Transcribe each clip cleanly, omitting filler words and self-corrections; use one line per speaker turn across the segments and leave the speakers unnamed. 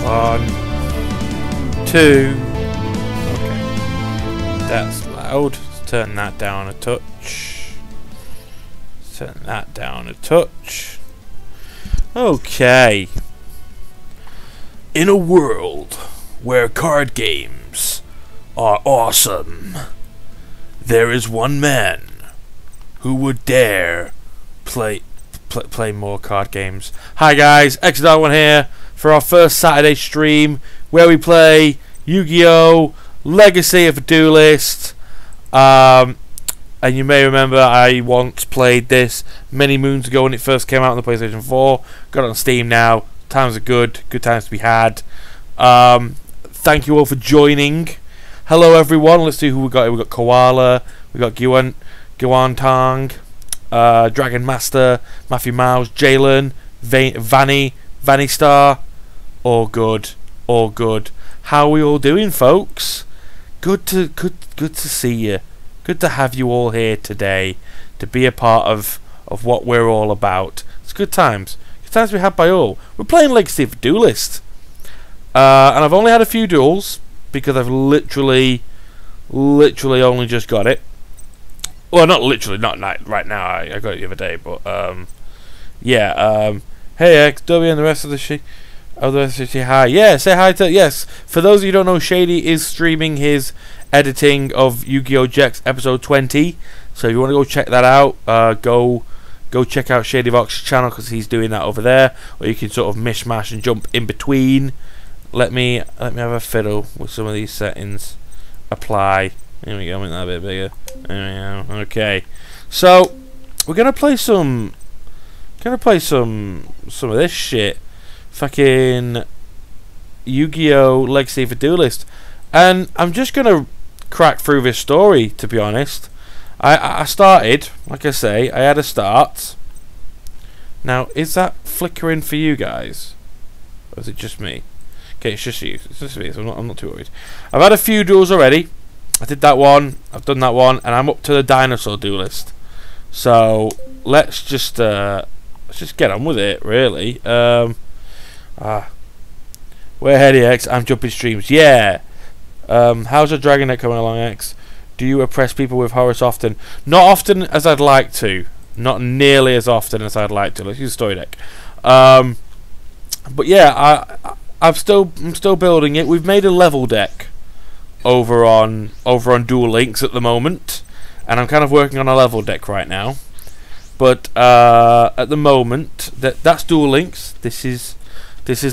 1, 2. Okay. That's loud. Let's turn that down a touch. Turn that down a touch. Okay. In a world where card games are awesome, there is one man who would dare play more card games. Hi guys, xthedarkone here for our first Saturday stream where we play Yu-Gi-Oh! Legacy of a Duelist. And you may remember I once played this many moons ago when it first came out on the PlayStation 4. Got it on Steam now. Times are good times to be had. Thank you all for joining. Hello everyone. Let's see who we got here. We got Koala, we got Guantang, Dragon Master, Matthew Miles, Jalen, Vanny Star. All good. How are we all doing, folks? Good to see you. Good to have you all here today to be a part of what we're all about. It's good times. Good times we had by all. We're playing Legacy of Duelist. And I've only had a few duels because I've literally only just got it. Well, not literally, not right now. I got it the other day, but yeah. Hey X, W, and the rest of the shit. Oh, the rest of the hi. Yeah, say hi to yes. For those of you who don't know, Shady is streaming his editing of Yu-Gi-Oh! Jax episode 20. So if you want to go check that out, go check out Shady Vox's channel because he's doing that over there. Or you can sort of mishmash and jump in between. Let me have a fiddle with some of these settings. Apply. There we go. Make that a bit bigger. There we go. Okay. So we're gonna play some of this shit. Fucking Yu-Gi-Oh! Legacy of a Duelist. And I'm just gonna crack through this story, to be honest. I started, like I say, I had a start. Now, is that flickering for you guys? Or is it just me? Okay, it's just you. It's just me, so I'm not too worried. I've had a few duels already. I did that one, I've done that one, and I'm up to the Dinosaur Duelist. So, let's just get on with it, really. We're Heady X, I'm jumping streams. Yeah. How's your Dragon Net coming along, X? Do you oppress people with Horus often? Not often as I'd like to. Not nearly as often as I'd like to. Let's use Story Deck. But yeah, I'm still building it. We've made a level deck over on Duel Links at the moment, and I'm kind of working on a level deck right now. But at the moment, that's Duel Links. This is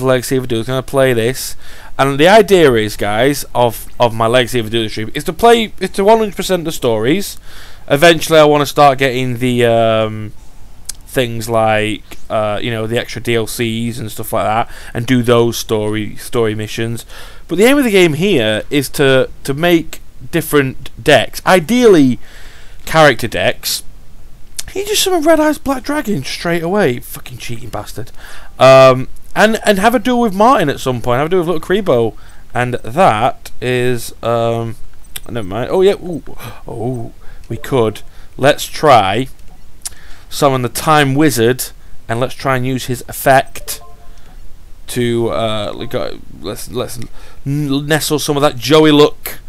Legacy of a Duelist. I'm going to play this, and the idea is, guys, of my Legacy of a Duelist stream is to play 100% the stories. Eventually, I want to start getting the things like the extra DLCs and stuff like that, and do those story missions. But the aim of the game here is to make different decks, ideally character decks. He just summon Red Eyes Black Dragon straight away, fucking cheating bastard. And have a duel with Martin at some point. Have a duel with Little Krebo, and that is never mind. Oh yeah, oh we could. Let's try summon the Time Wizard, and let's try and use his effect to let's nestle some of that Joey look.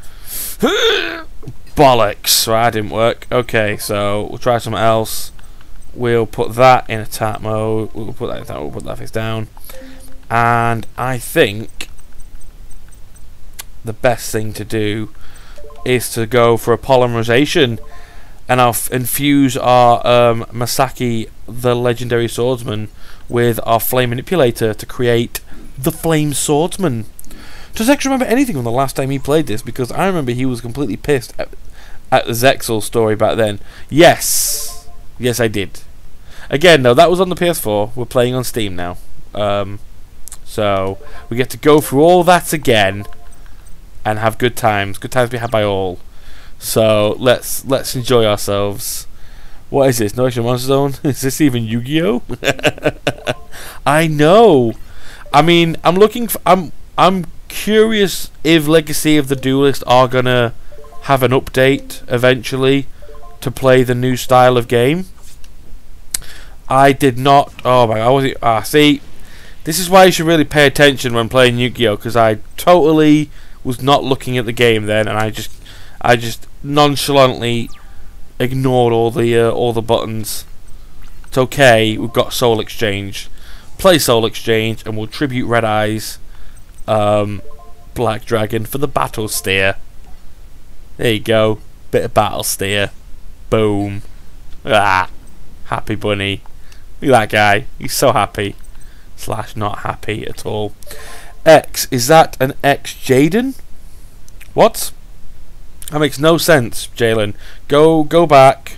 Bollocks! Right, that didn't work. Okay, so we'll try something else. We'll put that in attack mode. We'll put that in attack. We'll put that face down. And I think the best thing to do is to go for a polymerization, and I'll infuse our Masaki, the legendary swordsman, with our flame manipulator to create the Flame Swordsman. Does X remember anything from the last time he played this? Because I remember he was completely pissed at the Zexal story back then. Yes, I did. Again, though, that was on the PS4. We're playing on Steam now. So we get to go through all that again and have good times. Good times we had by all. So let's enjoy ourselves. What is this? No Extra Monster Zone? Is this even Yu-Gi-Oh? I know. I mean, I'm curious if Legacy of the Duelist are gonna have an update eventually to play the new style of game. I did not. Oh my god! See, This is why you should really pay attention when playing Yu-Gi-Oh, because I totally was not looking at the game then, and I just nonchalantly ignored all the buttons. It's okay. We've got Soul Exchange. Play Soul Exchange, and we'll tribute Red Eyes, Black Dragon for the Battle Steer. There you go. Bit of Battle Steer. Boom. Ah, happy bunny. Look at that guy. He's so happy. / not happy at all. X, is that an X Jaden? What? That makes no sense, Jalen. Go back,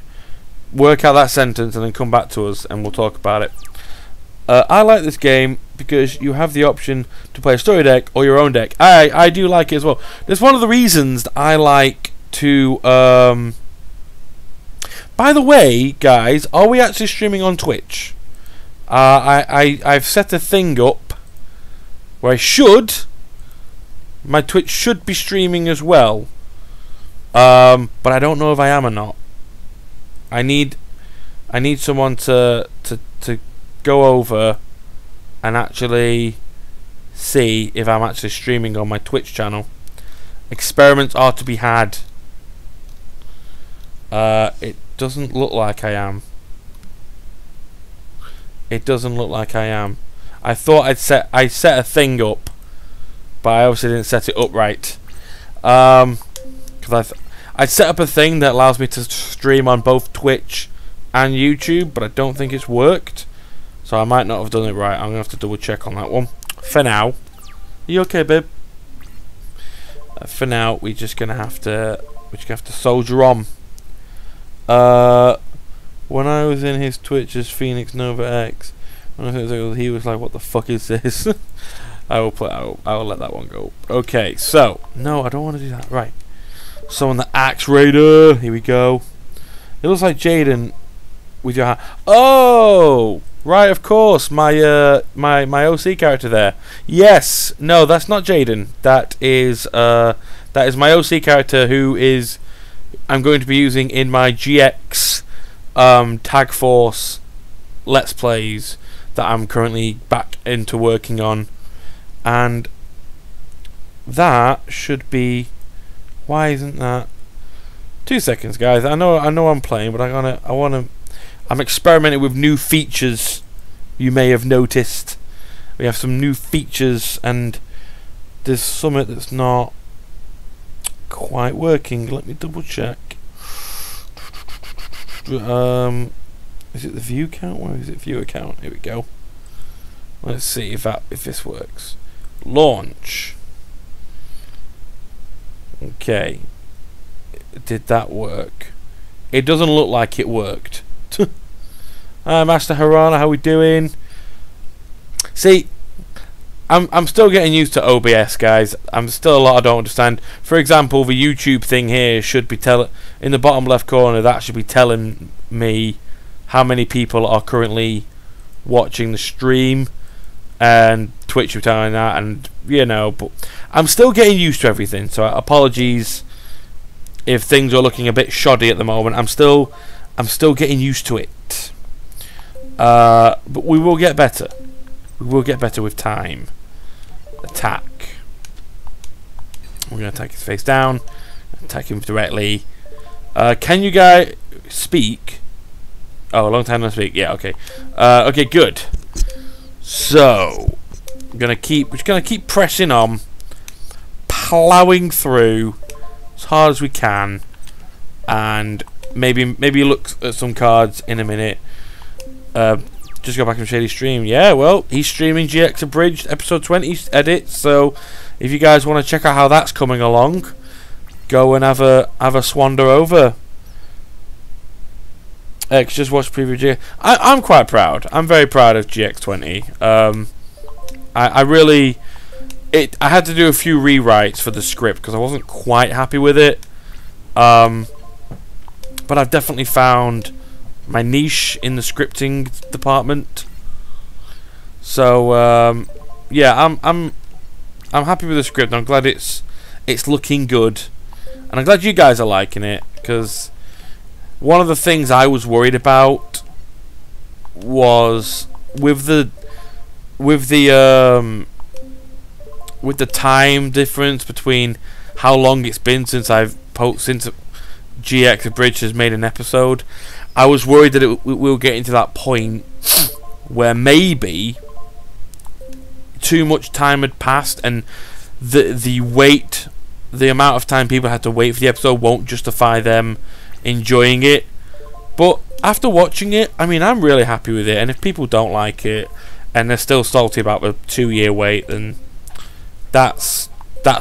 work out that sentence, and then come back to us, and we'll talk about it. I like this game because you have the option to play a story deck or your own deck. I do like it as well. That's one of the reasons that I like to. By the way, guys, are we actually streaming on Twitch? I've set a thing up where my Twitch should be streaming as well, but I don't know if I am or not. I need someone to go over and actually see if I'm actually streaming on my Twitch channel. Experiments are to be had. It doesn't look like I am. It doesn't look like I am. I thought I set a thing up, but I obviously didn't set it up right. Because I set up a thing that allows me to stream on both Twitch and YouTube, but I don't think it's worked. So I might not have done it right. I'm gonna have to double check on that one. For now, are you okay, babe? For now, we're just gonna have to soldier on. When I was in his Twitch as Phoenix Nova X, he was like, "What the fuck is this?" I will let that one go. Okay, so no, I don't want to do that. Right, so on the Axe Raider, here we go. It looks like Jaden with your hand. Oh, right, of course, my my OC character there. Yes, no, that's not Jaden. That is my OC character who is I'm going to be using in my GX. Tag Force Let's Plays that I'm currently back into working on, and that should be. Why isn't that? 2 seconds, guys. I know I'm playing, but I'm experimenting with new features. You may have noticed we have some new features, and there's something that's not quite working. Let me double check. Is it the view count? Where is it? Viewer count. Here we go. Let's see if this works. Launch. Okay. Did that work? It doesn't look like it worked. Hi, Master Harana. How we doing? See, I'm still getting used to OBS, guys. I'm still a lot I don't understand. For example, the YouTube thing here should be in the bottom left corner. That should be telling me how many people are currently watching the stream, and Twitch will be telling that, and but I'm still getting used to everything. So apologies if things are looking a bit shoddy at the moment. I'm still getting used to it. But we will get better. We will get better with time. Attack. We're going to attack his face down. Attack him directly. Can you guys speak? Oh, a long time no speak. Yeah, okay. Okay, good. So, we're just gonna keep pressing on, plowing through as hard as we can, and maybe look at some cards in a minute. Just go back and Shady's stream. Yeah, well, he's streaming GX Abridged episode 20 edit. So, if you guys want to check out how that's coming along, go and have a swander over. Just watch preview GX. I'm quite proud. I'm very proud of GX20. I really, I had to do a few rewrites for the script because I wasn't quite happy with it. But I've definitely found my niche in the scripting department. So yeah, I'm happy with the script. I'm glad it's looking good, and I'm glad you guys are liking it, because one of the things I was worried about was with the with the time difference between how long it's been since since GX Abridged has made an episode, I was worried that we'll get into that point where maybe too much time had passed and the amount of time people had to wait for the episode won't justify them enjoying it. But after watching it, I mean, I'm really happy with it, and if people don't like it and they're still salty about the 2-year wait, then that's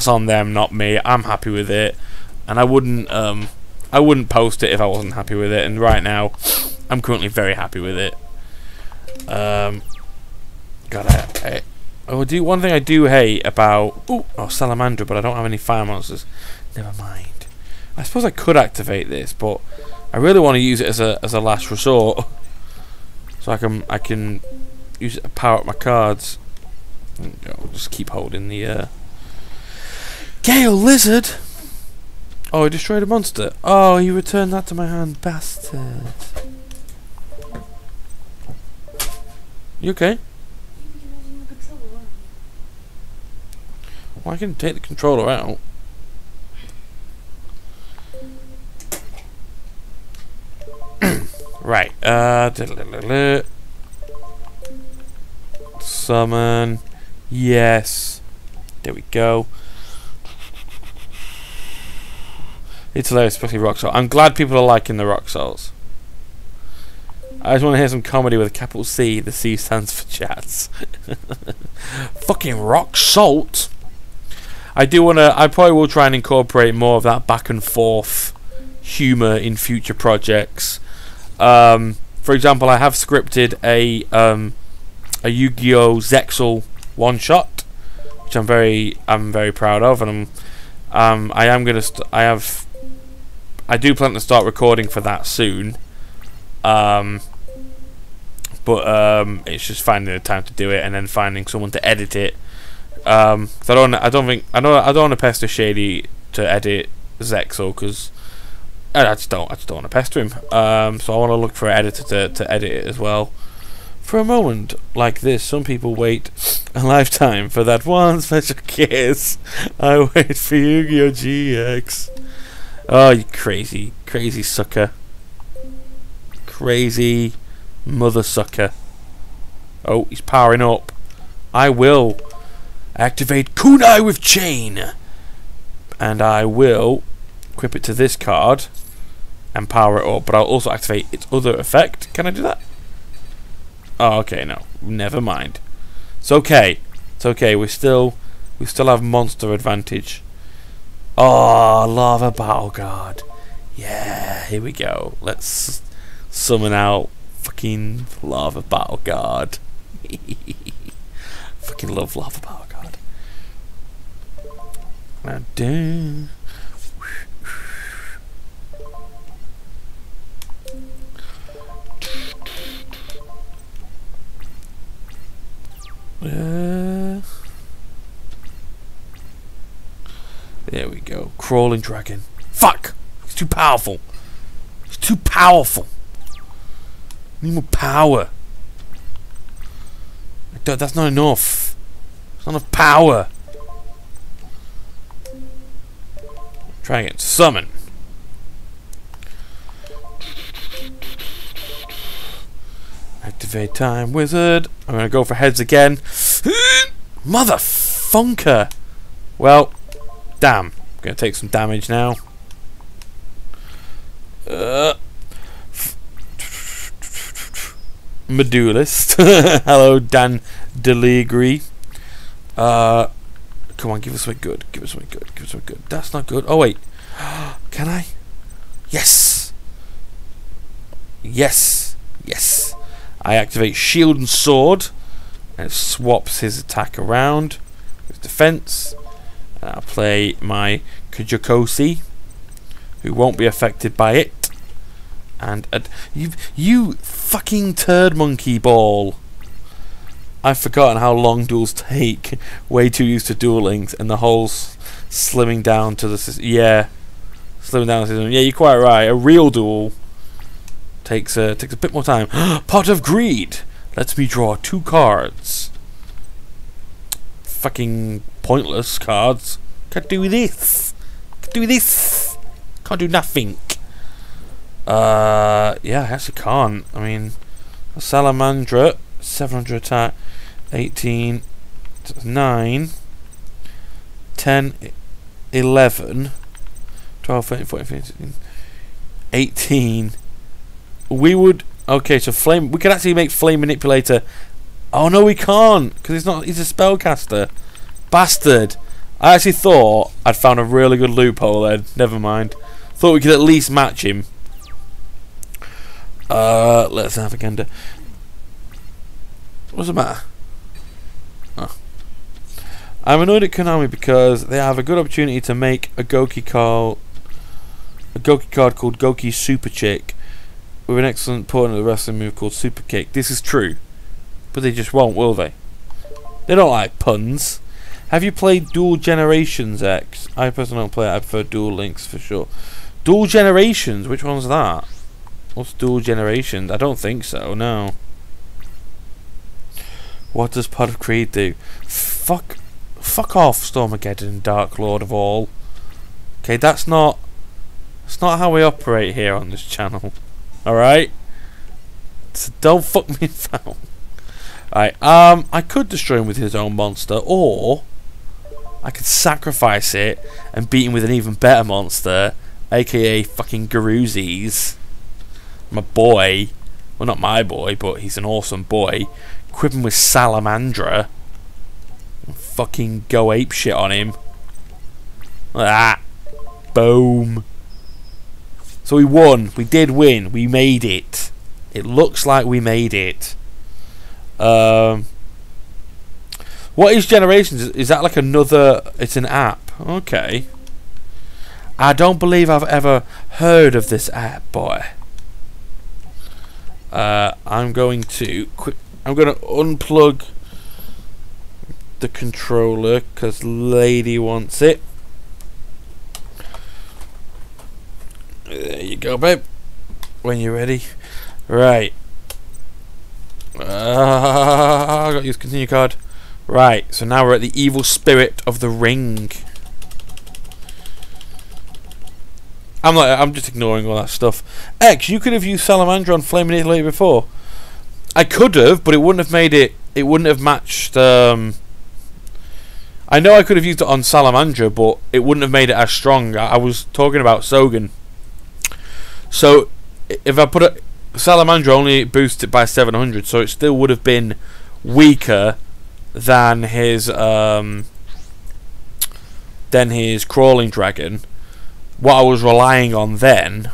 on them, not me. I'm happy with it, and I wouldn't post it if I wasn't happy with it, and right now I'm currently very happy with it. One thing I do hate about Salamander, but I don't have any fire monsters. Never mind. I suppose I could activate this, but I really want to use it as a last resort, so I can use it to power up my cards. I'll just keep holding the Gale Lizard. Oh, he destroyed a monster. Oh, he returned that to my hand, bastard. You okay? Well, I can take the controller out. Right. Summon. Yes. There we go. It's hilarious, especially Rock Salt. I'm glad people are liking the Rock Salts. I just want to hear some comedy with a capital C. The C stands for chats. Fucking Rock Salt. I probably will try and incorporate more of that back and forth humour in future projects. For example, I have scripted a Yu-Gi-Oh! Zexal one-shot, which I'm very proud of, and I do plan to start recording for that soon. It's just finding the time to do it and then finding someone to edit it. I don't want to pester Shady to edit Zexal because I just don't want to pester him. So I want to look for an editor to edit it as well. For a moment like this, some people wait a lifetime for that one special kiss. I wait for Yu-Gi-Oh! GX. Oh, you crazy sucker. Crazy mother sucker. Oh, he's powering up. I will activate Kunai with Chain. And I will equip it to this card and power it up, but I'll also activate its other effect. Can I do that? Oh, okay, no. Never mind. It's okay. It's okay. We still have monster advantage. Oh, Lava Battle Guard. Yeah, here we go. Let's summon out fucking Lava Battle Guard. Fucking love Lava Battle Guard. Now, damn. There we go. Crawling dragon. Fuck! He's too powerful. He's too powerful. I need more power. That's not enough. It's not enough power. Try again. Summon. Activate Time Wizard. I'm gonna go for heads again. Motherfunker. Well, damn. I'm gonna take some damage now. Duelist. Hello, Dan Deligri. Come on, give us something good. Give us something good. Give us something good. That's not good. Oh wait. Can I? Yes. Yes. Yes. I activate Shield and Sword, and it swaps his attack around with defense. And I'll play my Kujokosi, who won't be affected by it. And you fucking turd monkey ball. I've forgotten how long duels take. Way too used to dueling, and the whole slimming down to the system. Yeah, slimming down the system. Yeah, you're quite right. A real duel takes a bit more time. Pot of Greed lets me draw 2 cards. fucking pointless cards. Can't do this. Can't do this. Can't do nothing. Yeah, I actually can't. I mean, a Salamandra, 700 attack, 18, 9, 10, 11, 12, 13, 14, 15, 16, 18. We would... Okay, so Flame... We can actually make Flame Manipulator... Oh, no, we can't, because he's a spellcaster. Bastard. I actually thought I'd found a really good loophole there. Never mind. Thought we could at least match him. Let's have a gander. What's the matter? Oh. I'm annoyed at Konami because they have a good opportunity to make a Goki card called Goki Super Chick with an excellent point of the wrestling move called Super Kick. This is true, but they just won't, will they? They don't like puns. Have you played Duel Generations X? I personally don't play it. I prefer Duel Links for sure. Duel Generations? Which one's that? What's Duel Generations? I don't think so, no. What does Pod of Creed do? Fuck off, Stormageddon, Dark Lord of all. Okay, that's not how we operate here on this channel. Alright? So don't fuck me down. Alright, I could destroy him with his own monster, or I could sacrifice it and beat him with an even better monster, aka fucking Garuzzi's. My boy. Well, not my boy, but he's an awesome boy. Equip him with Salamandra. And fucking go ape shit on him. Like that. Boom. So we won. We did win. We made it. It looks like we made it. What is Generations? Is that like another... It's an app. Okay. I don't believe I've ever heard of this app, boy. I'm going to unplug the controller because Lady wants it. There you go, babe. When you're ready. Right. I got to use continue card. Right, so now we're at the evil spirit of the ring. I'm just ignoring all that stuff. X, you could have used Salamandra on Flame Manipulator before. I could have, but it wouldn't have made it. It wouldn't have matched. I know I could have used it on Salamandra, but it wouldn't have made it as strong. I was talking about Sogan. So if I put a Salamandra, only boosts it by 700, so it still would have been weaker than his crawling dragon. What I was relying on then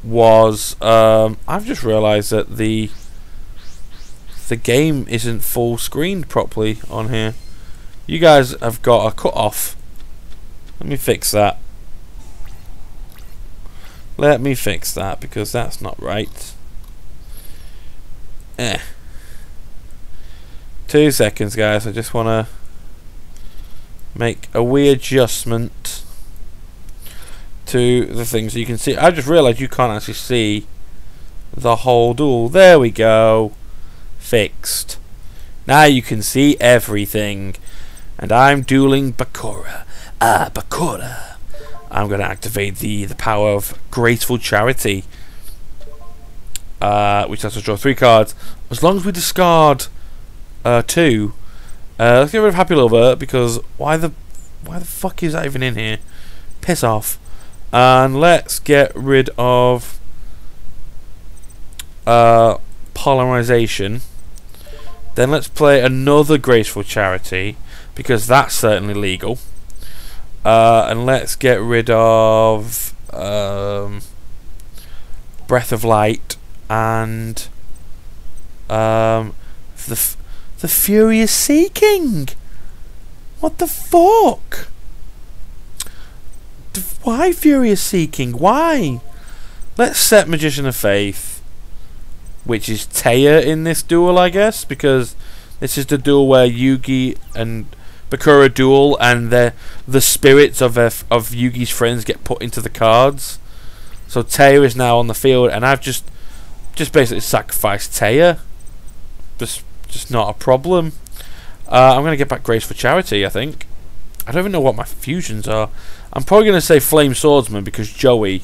was I've just realised that the game isn't full screened properly on here. You guys have got a cut off. Let me fix that. Let me fix that because that's not right. 2 seconds, guys. I just want to make a wee adjustment to the thing so you can see. I just realised you can't actually see the whole duel. There we go. Fixed. Now you can see everything. And I'm dueling Bakura. Bakura. I'm going to activate the power of Graceful Charity, which has to draw 3 cards. As long as we discard 2. Let's get rid of Happy Lover because why the fuck is that even in here? Piss off. And let's get rid of Polarization. Then let's play another Graceful Charity because that's certainly legal. And let's get rid of Breath of Light and the Furious Seeking. What the fuck? Why Furious Seeking? Why? Let's set Magician of Faith, which is Taya in this duel, I guess, because this is the duel where Yugi and Bakura duel, and the spirits of Yugi's friends get put into the cards. So Taya is now on the field, and I've just basically sacrificed Taya. Just not a problem. I'm going to get back Grace for Charity, I think. I don't even know what my fusions are. I'm probably going to say Flame Swordsman because Joey,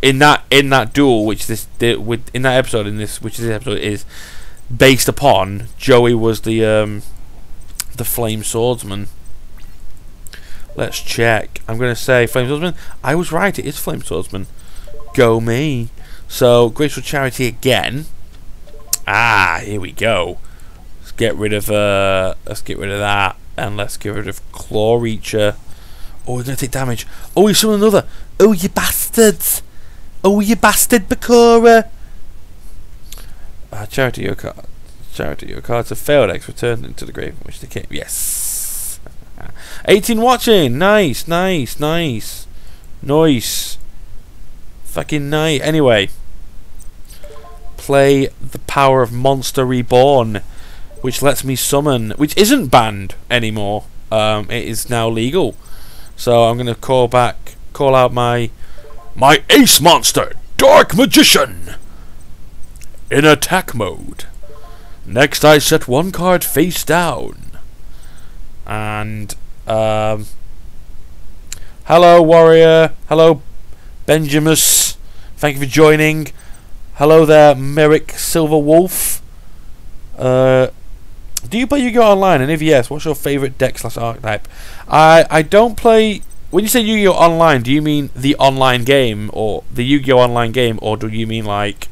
in that duel, which this in that episode, which this episode is based upon, Joey was the Flame Swordsman. Let's check. I'm going to say Flame Swordsman. I was right. It is Flame Swordsman. Go me. So Grace for Charity again. Here we go. Let's get rid of that, and let's get rid of Claw Reacher. Oh, we're gonna take damage. Oh, you saw another. Oh, you bastards. Oh, you bastard, Bakura. Charity, your card. Charity, your cards have failed X, returned into the grave in which they came. Yes. 18 watching. Nice, nice, nice. Nice. Fucking nice. Anyway. Play the power of Monster Reborn, which lets me summon, which isn't banned anymore. It is now legal. So I'm gonna call out my ace monster, Dark Magician, in attack mode. Next, I set one card face down. And hello, warrior. Hello, Benjamus. Thank you for joining. Hello there, Merrick Silver Wolf. Do you play Yu-Gi-Oh! Online? And if yes, what's your favourite deck / archetype? I don't play... When you say Yu-Gi-Oh! Online, do you mean the online game, or the Yu-Gi-Oh! Online game, or do you mean like...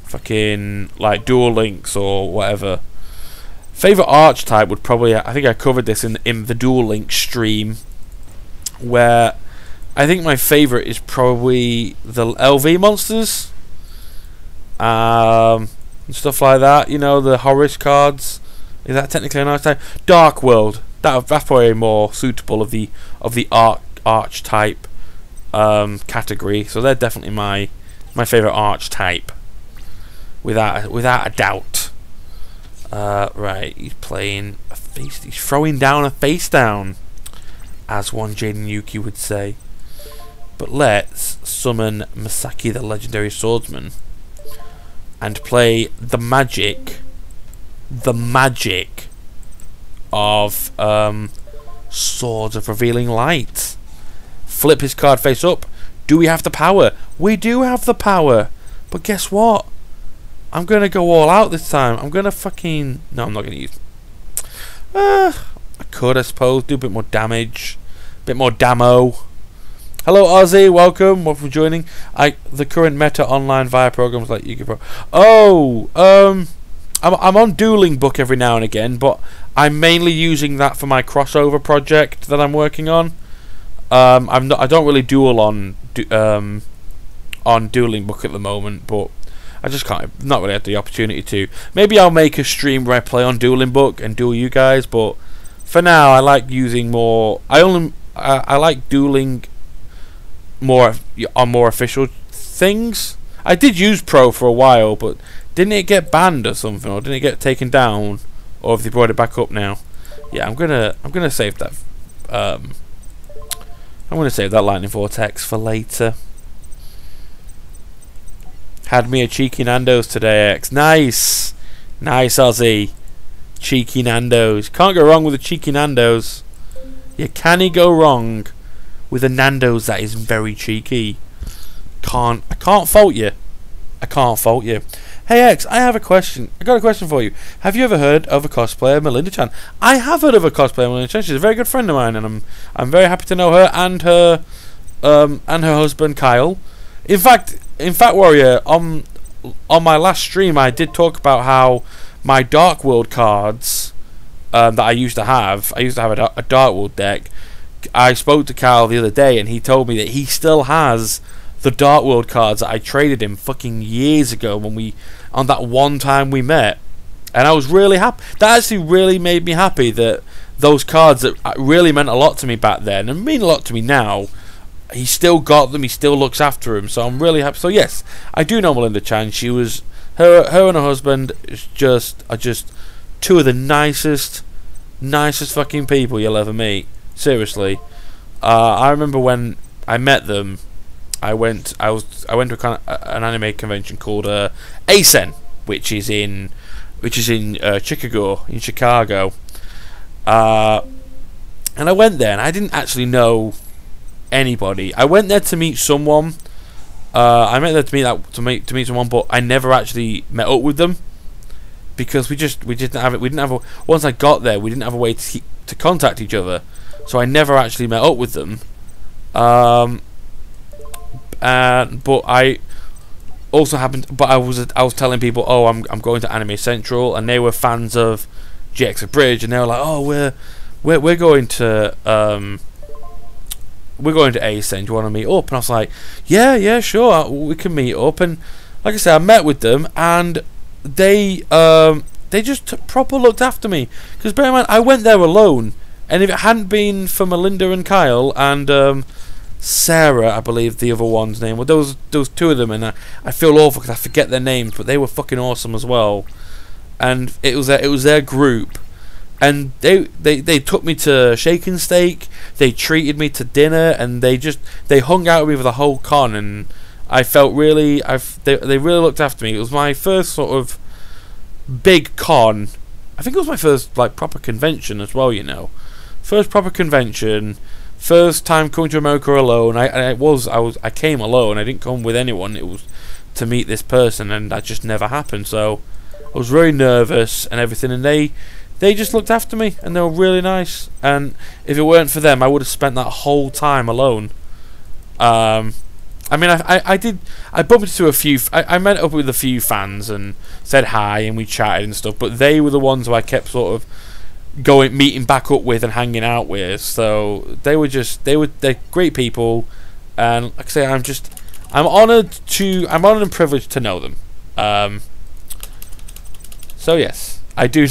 fucking... like Duel Links or whatever? Favourite archetype would probably... I think I covered this in the Duel Links stream, where... I think my favourite is probably the LV monsters. And stuff like that. You know, the Horus cards. Is that technically an archetype? Dark World. That's probably more suitable of the archetype category. So they're definitely my favourite archetype. Without a doubt. Right, he's playing a face. He's throwing down a face down, as one Jaden Yuki would say. But let's summon Masaki, the legendary swordsman, and play the magic of Swords of Revealing Light. Flip his card face up. Do we have the power? We do have the power. But guess what? I'm going to go all out this time. I'm going to fucking... No, I'm not going to use... I could, I suppose. Do a bit more damage. A bit more damo. Hello Ozzy, welcome for joining. The current meta online via programs like Yu-Gi-Oh! Oh, I'm on Dueling Book every now and again, but I'm mainly using that for my crossover project that I'm working on. I don't really duel on Dueling Book at the moment, but I just not really had the opportunity to. Maybe I'll make a stream where I play on Dueling Book and duel you guys, but for now I like using more. I like dueling more on more official things. I did use Pro for a while, but didn't it get banned or something, or didn't it get taken down, or have they brought it back up now? Yeah, I'm gonna save that. I'm gonna save that Lightning Vortex for later. Had me a cheeky Nando's today, X. Nice, nice Ozzy. Cheeky Nando's. Can't go wrong with a cheeky Nando's. You can't go wrong with a Nando's that is very cheeky. I can't fault you. I can't fault you. Hey X, I have a question. I got a question for you. Have you ever heard of a cosplayer, Melinda Chan? I have heard of a cosplayer, Melinda Chan. She's a very good friend of mine, and I'm very happy to know her and her husband Kyle. In fact, Warrior, on my last stream, I did talk about how my Dark World cards that I used to have a Dark World deck. I spoke to Kyle the other day, and he told me that he still has the Dark World cards that I traded him fucking years ago on that one time we met, and I was really happy. That actually really made me happy that those cards that really meant a lot to me back then and mean a lot to me now. He still got them. He still looks after them. So I'm really happy. So yes, I do know Melinda Chan. She was her and her husband are just two of the nicest fucking people you'll ever meet. Seriously, I remember when I met them. I went to an anime convention called ASEN, which is in which is in Chicago. And I went there, and I didn't actually know anybody. I went there to meet someone. I went there to meet someone, but I never actually met up with them because we didn't have it. We didn't have a. Once I got there, we didn't have a way to contact each other, so I never actually met up with them. But I also happened. But I was telling people, oh, I'm going to Anime Central, and they were fans of GX Abridged, and they were like, oh, we're going to ASN. Do you want to meet up? And I was like, yeah, sure, we can meet up. And like I said, I met with them, and they just proper looked after me. Because bear in mind, I went there alone, and if it hadn't been for Melinda and Kyle and Sarah, I believe the other one's name, well, those two of them, and I feel awful because I forget their names, but they were fucking awesome as well. And it was their group. And they took me to Shake and Steak. They treated me to dinner, and they hung out with me for the whole con. And I felt they really looked after me. It was my first sort of big con. I think it was my first like proper convention as well. First proper convention, first time coming to America alone. I came alone. I didn't come with anyone. It was to meet this person, and that just never happened. So I was very nervous and everything, and they just looked after me, and they were really nice. And if it weren't for them, I would have spent that whole time alone. I mean, I bumped into a few. I met up with a few fans and said hi, and we chatted and stuff. But they were the ones who I kept sort of meeting back up with and hanging out with. So they're great people, and like I say, I'm honoured and privileged to know them. So yes. I do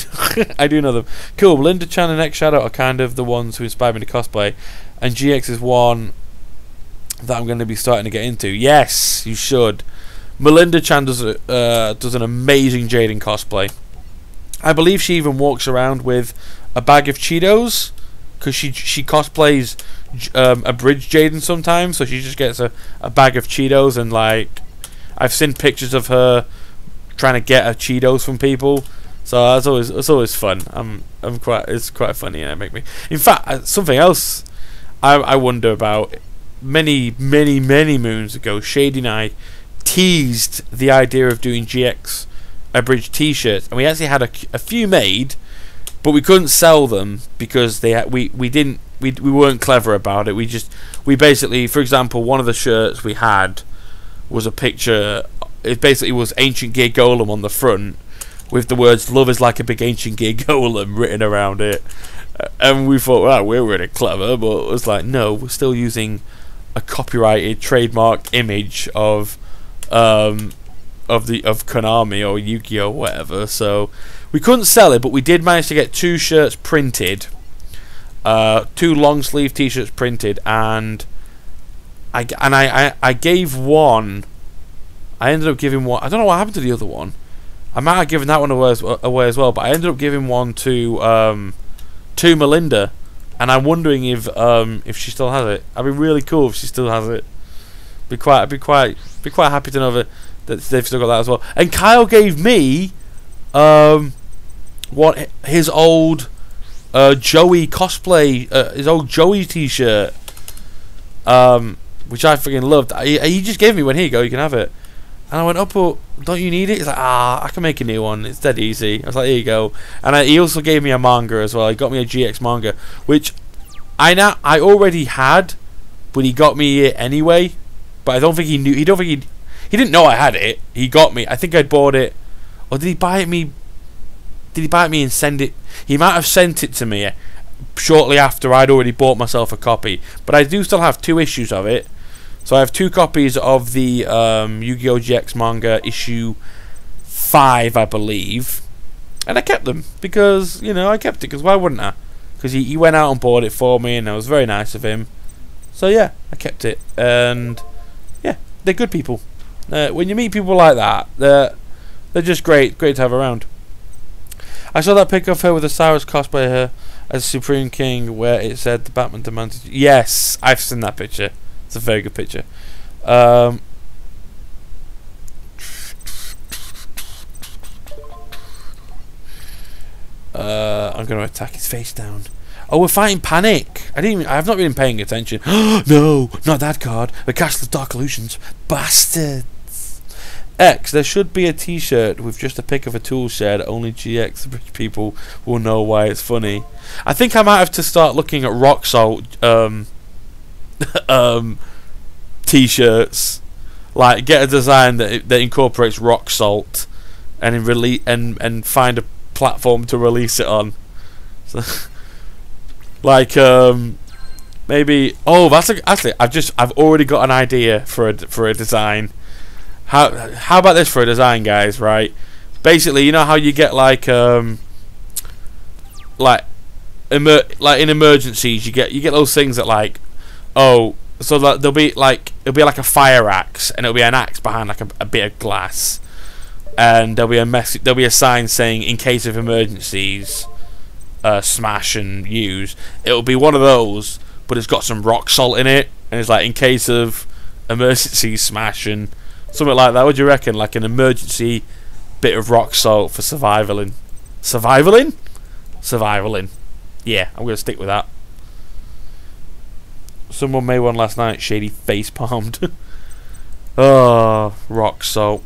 know them. Cool. Melinda Chan and X Shadow are kind of the ones who inspired me to cosplay, and GX is one that I'm going to be starting to get into. Yes, you should. Melinda Chan does an amazing Jaden cosplay. I believe she even walks around with a bag of Cheetos because she cosplays Abridged Jaden sometimes, so she just gets a bag of Cheetos, and like I've seen pictures of her trying to get her Cheetos from people. So it's always fun. It's quite funny, and it make me. In fact, something else I wonder about. Many moons ago, Shady and I teased the idea of doing GX Abridged T-shirts, and we actually had a few made, but we couldn't sell them because we weren't clever about it. We basically, for example, one of the shirts we had was a picture. It basically was Ancient Gear Golem on the front, with the words "Love is like a big ancient gear golem" written around it, and we thought, wow, we're really clever, but it was like, no, we're still using a copyrighted, trademarked image of Konami or Yu-Gi-Oh or whatever. So we couldn't sell it, but we did manage to get 2 shirts printed, 2 long sleeve T-shirts printed, and I gave one. I ended up giving one. I don't know what happened to the other one. I might have given that one away as well, but I ended up giving one to Melinda, and I'm wondering if she still has it. I'd be really cool if she still has it. I'd be quite happy to know that they've still got that as well. And Kyle gave me his old Joey cosplay, his old Joey T-shirt, which I freaking loved. He just gave me one. Here you go, you can have it. And I went, oh, but don't you need it? He's like, I can make a new one. It's dead easy. I was like, here you go. And he also gave me a manga as well. He got me a GX manga, which I already had, but he got me it anyway. But I don't think he knew. He didn't know I had it. He got me. I think I bought it, or did he buy it me? Did he buy it me and send it? He might have sent it to me shortly after I'd already bought myself a copy. But I do still have 2 issues of it. So I have 2 copies of the Yu-Gi-Oh! GX manga issue 5, I believe, and I kept them because I kept it because why wouldn't I? Because he went out and bought it for me, and that was very nice of him. So yeah, I kept it, and yeah, they're good people. When you meet people like that, they're just great to have around. I saw that pic of her with a Cyrus cosplay her as Supreme King, where it said the Batman demands. Yes, I've seen that picture. It's a very good picture. I'm going to attack his face down. Oh, we're fighting Panic. I've not been paying attention. No, not that card. The Castle of Dark Illusions. Bastards. X, there should be a t-shirt with just a pic of a tool shed. Only GX rich people will know why it's funny. I think I might have to start looking at rock salt t-shirts. Like, get a design that incorporates rock salt and find a platform to release it on. So, like maybe actually I've already got an idea for a design. How about this for a design, guys? Right, basically, you know how you get like in emergencies you get those things that like, oh, so that it'll be like a fire axe, and it'll be an axe behind like a bit of glass, and there'll be a sign saying in case of emergencies, smash and use. It'll be one of those, but it's got some rock salt in it, and it's like in case of emergency, smash and something like that. What do you reckon? Like an emergency bit of rock salt for survivaling. Survivaling. Yeah, I'm gonna stick with that. Someone made one last night. Shady face palmed. Oh, rock salt.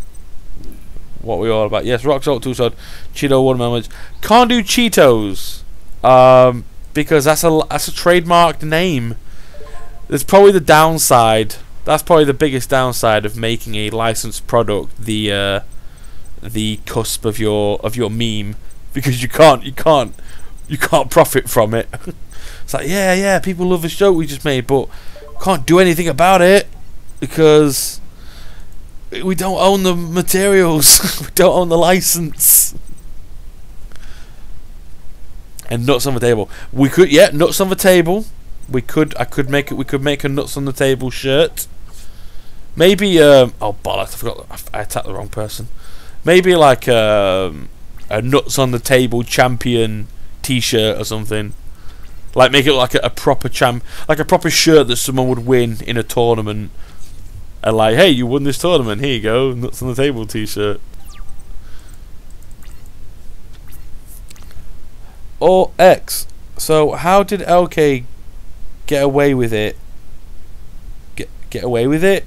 What are we all about? Yes, rock salt, two-sword, Cheeto, watermelon. Can't do Cheetos, because that's a trademarked name. There's probably the downside. That's probably the biggest downside of making a licensed product. The cusp of your meme, because you can't profit from it. It's like, yeah, people love this joke we just made, but can't do anything about it because we don't own the materials. We don't own the license. And nuts on the table. We could, yeah, nuts on the table. We could make a nuts on the table shirt. Maybe oh bollocks! I forgot. I attacked the wrong person. Maybe like a nuts on the table champion T-shirt or something. Like make it like a proper like a proper shirt that someone would win in a tournament. And like, hey, you won this tournament. Here you go, nuts on the table T-shirt. Or X. So how did LK get away with it? Get away with it?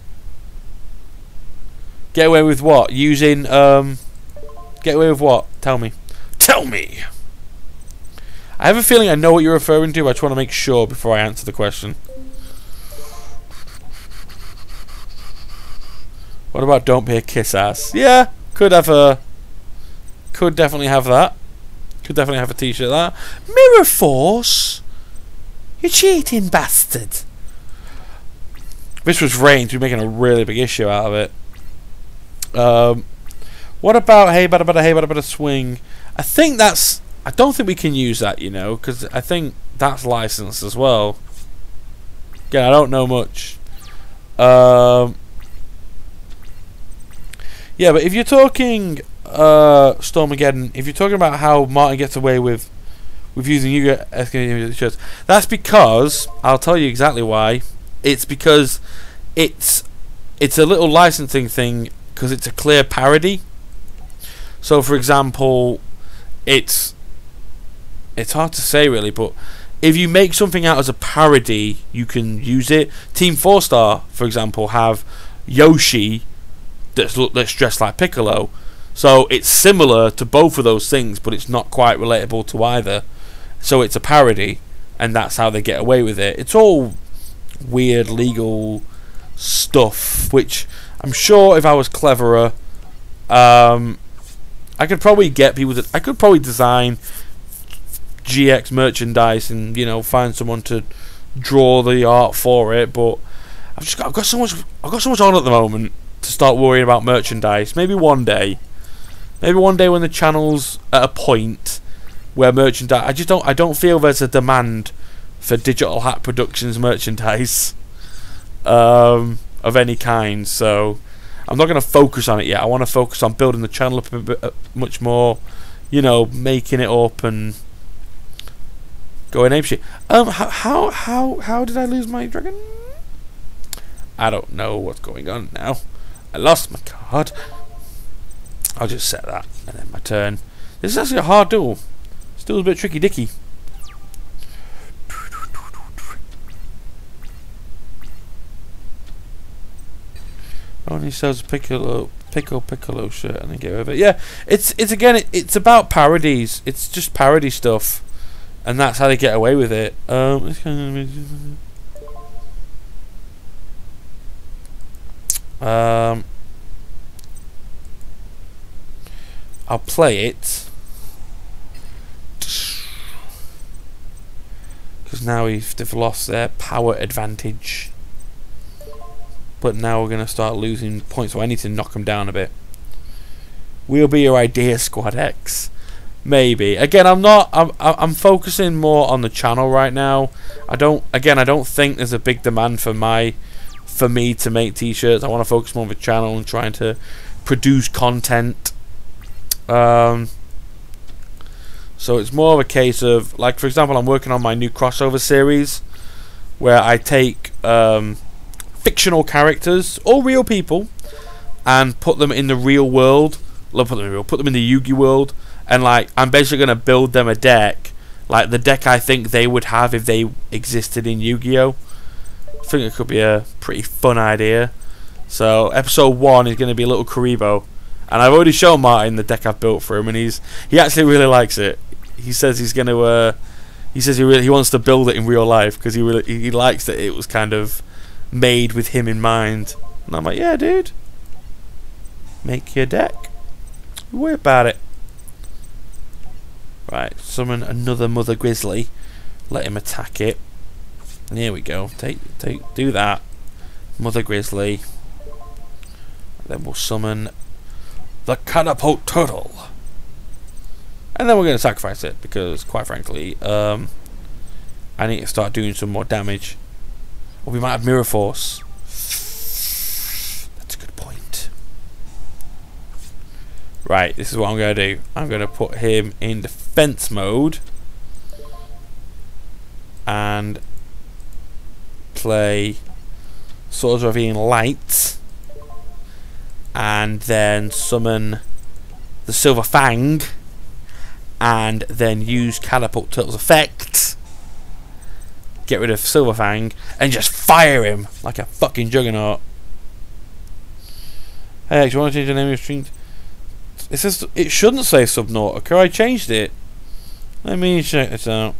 Get away with what? Using get away with what? Tell me. Tell me. I have a feeling I know what you're referring to. I just want to make sure before I answer the question. What about don't be a kiss ass? Yeah, could definitely have that. Could definitely have a t-shirt that. Mirror Force? You cheating bastard. This was range. We're making a really big issue out of it. What about hey bada swing? I think that's. I don't think we can use that, you know, because I think that's licensed as well. Again, I don't know much. Yeah, but if you're talking Stormageddon, if you're talking about how Martin gets away with using Yu-Gi-Oh! Shirts, that's because I'll tell you exactly why. It's because it's a little licensing thing because it's a clear parody. So, for example, it's hard to say really, but if you make something out as a parody, you can use it. Team 4-Star, for example, have Yoshi that's dressed like Piccolo. So it's similar to both of those things, but it's not quite relatable to either. So it's a parody, and that's how they get away with it. It's all weird legal stuff, which I'm sure if I was cleverer, I could probably get people to. I could probably design GX merchandise and, you know, find someone to draw the art for it. But I've got so much on at the moment to start worrying about merchandise. Maybe one day when the channel's at a point where merchandise. I don't feel there's a demand for Digital Hat Productions merchandise of any kind. So I'm not going to focus on it yet. I want to focus on building the channel up a bit much more, you know, making it up and going apeshit. How did I lose my dragon? I don't know what's going on now. I lost my card. I'll just set that and then my turn. This is actually a hard duel. It's Still a bit tricky dicky. Only sells a Piccolo shirt and then get rid of it. Yeah, it's again it's about parodies. It's just parody stuff, and that's how they get away with it. I'll play it because now they've lost their power advantage. But now we're going to start losing points, so I need to knock them down a bit. We'll be your idea, Squad X. Maybe. Again, I'm focusing more on the channel right now. I don't think there's a big demand for me to make t-shirts. I want to focus more on the channel and trying to produce content. So it's more of a case of, like, for example, I'm working on my new crossover series where I take fictional characters or real people and put them in the real world. Put them in the Yu-Gi world, and like I'm basically gonna build them a deck, like the deck I think they would have if they existed in Yu-Gi-Oh. I think it could be a pretty fun idea. So episode 1 is gonna be a little Karibo, and I've already shown Martin the deck I've built for him, and he actually really likes it. He says he's gonna he wants to build it in real life because he likes that it was kind of made with him in mind. And I'm like, yeah, dude, make your deck. Don't worry about it. Right, summon another Mother Grizzly. Let him attack it. And here we go. Do that. Mother Grizzly. Then we'll summon the Catapult Turtle. And then we're going to sacrifice it because, quite frankly, I need to start doing some more damage. Or we might have Mirror Force. That's a good point. Right, this is what I'm going to do. I'm going to put him in defense mode. And play Swords of Revealing Light. And then summon the Silver Fang. And then use Catapult Turtle's effect. Get rid of Silver Fang and just fire him like a fucking juggernaut. Hey, do you want to change the name of your stream? It says it shouldn't say Subnautica. I changed it. Let me check this out.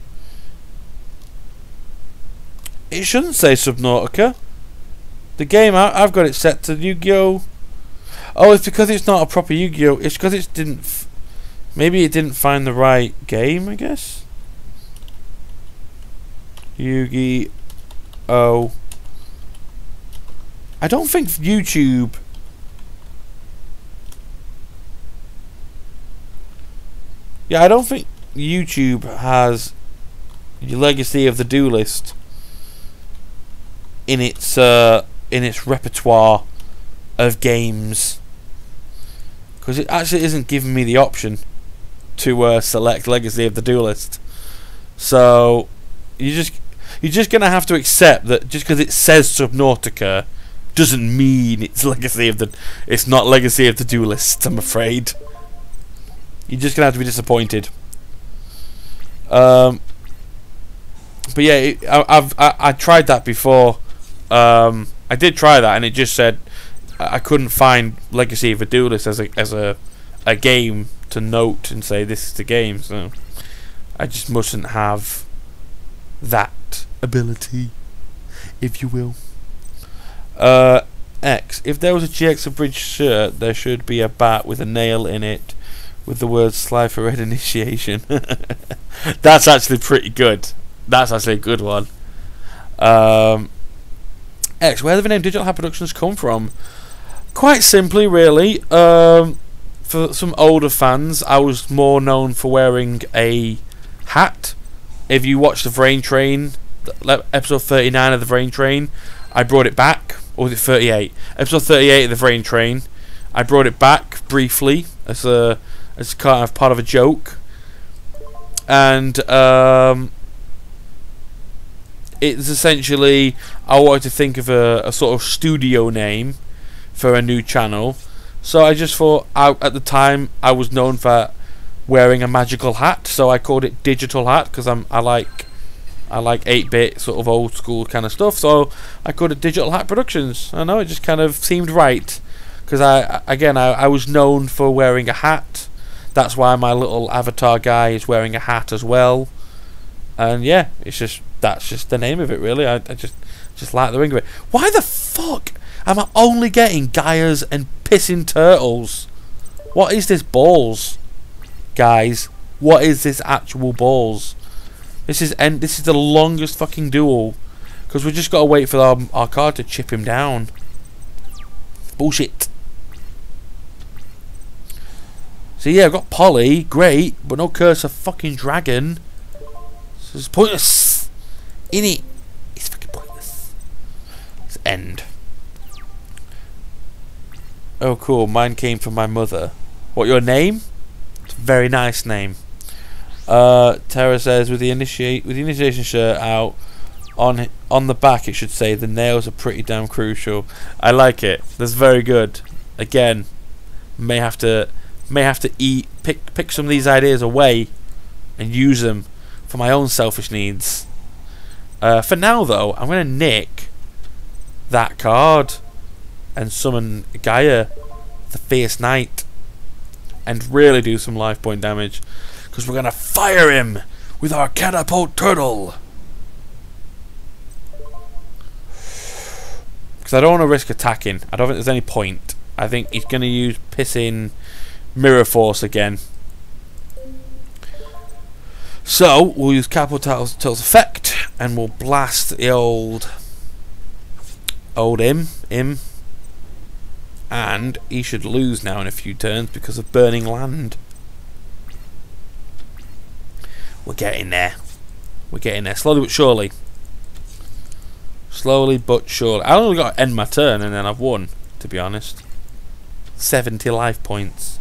It shouldn't say Subnautica. The game I've got it set to Yu-Gi-Oh. Oh, it's because it's not a proper Yu-Gi-Oh. It's because it didn't. Maybe it didn't find the right game, I guess. Yu-Gi-Oh. I don't think YouTube. Yeah, I don't think YouTube has the Legacy of the Duelist in its repertoire of games, because it actually isn't giving me the option to select Legacy of the Duelist. So you're just gonna have to accept that just because it says Subnautica doesn't mean it's it's not Legacy of the Duelist. I'm afraid you're just gonna have to be disappointed. But yeah, I tried that before. I did try that, and it just said I couldn't find Legacy of a Duelist as a game to note and say this is the game. So I just mustn't have that ability, if you will. X. If there was a GX Abridged shirt, there should be a bat with a nail in it with the words "Sly for Red Initiation." That's actually pretty good. That's actually a good one. X. Where did the name Digital Hat Productions come from? Quite simply, really. For some older fans, I was more known for wearing a hat. If you watch the Brain Train, episode 39 of the Brain Train, I brought it back. Or was it 38? Episode 38 of the Brain Train, I brought it back briefly as kind of part of a joke. And it's essentially, I wanted to think of a sort of studio name for a new channel. So I just thought, at the time, I was known for wearing a magical hat, so I called it Digital Hat because I like 8-bit sort of old school kind of stuff. So I called it Digital Hat Productions. I know, it just kind of seemed right because I was known for wearing a hat. That's why my little avatar guy is wearing a hat as well. And yeah, that's just the name of it, really. I just like the ring of it. Why the fuck am I only getting Gaias and pissing turtles? What is this balls, guys? What is this actual balls? This is the longest fucking duel because we just got to wait for our card to chip him down. Bullshit. So yeah, I've got Polly, great, but no Curse of fucking Dragon. So it's pointless. Innit? It's fucking pointless. Let's end. Oh cool, mine came from my mother. What, your name? It's a very nice name. Tara says with the initiation shirt out on the back it should say the nails are pretty damn crucial. I like it. That's very good. Again, may have to pick some of these ideas away and use them for my own selfish needs. For now though, I'm gonna nick that card and summon Gaia, the Fierce Knight, and really do some life point damage because we're gonna fire him with our catapult turtle. Because I don't want to risk attacking. I don't think there's any point. I think he's gonna use pissing Mirror Force again. So we'll use catapult turtle's effect and we'll blast the old him. And he should lose now in a few turns because of burning land. We're getting there. We're getting there. Slowly but surely. Slowly but surely. I only got to end my turn and then I've won, to be honest. 70 life points.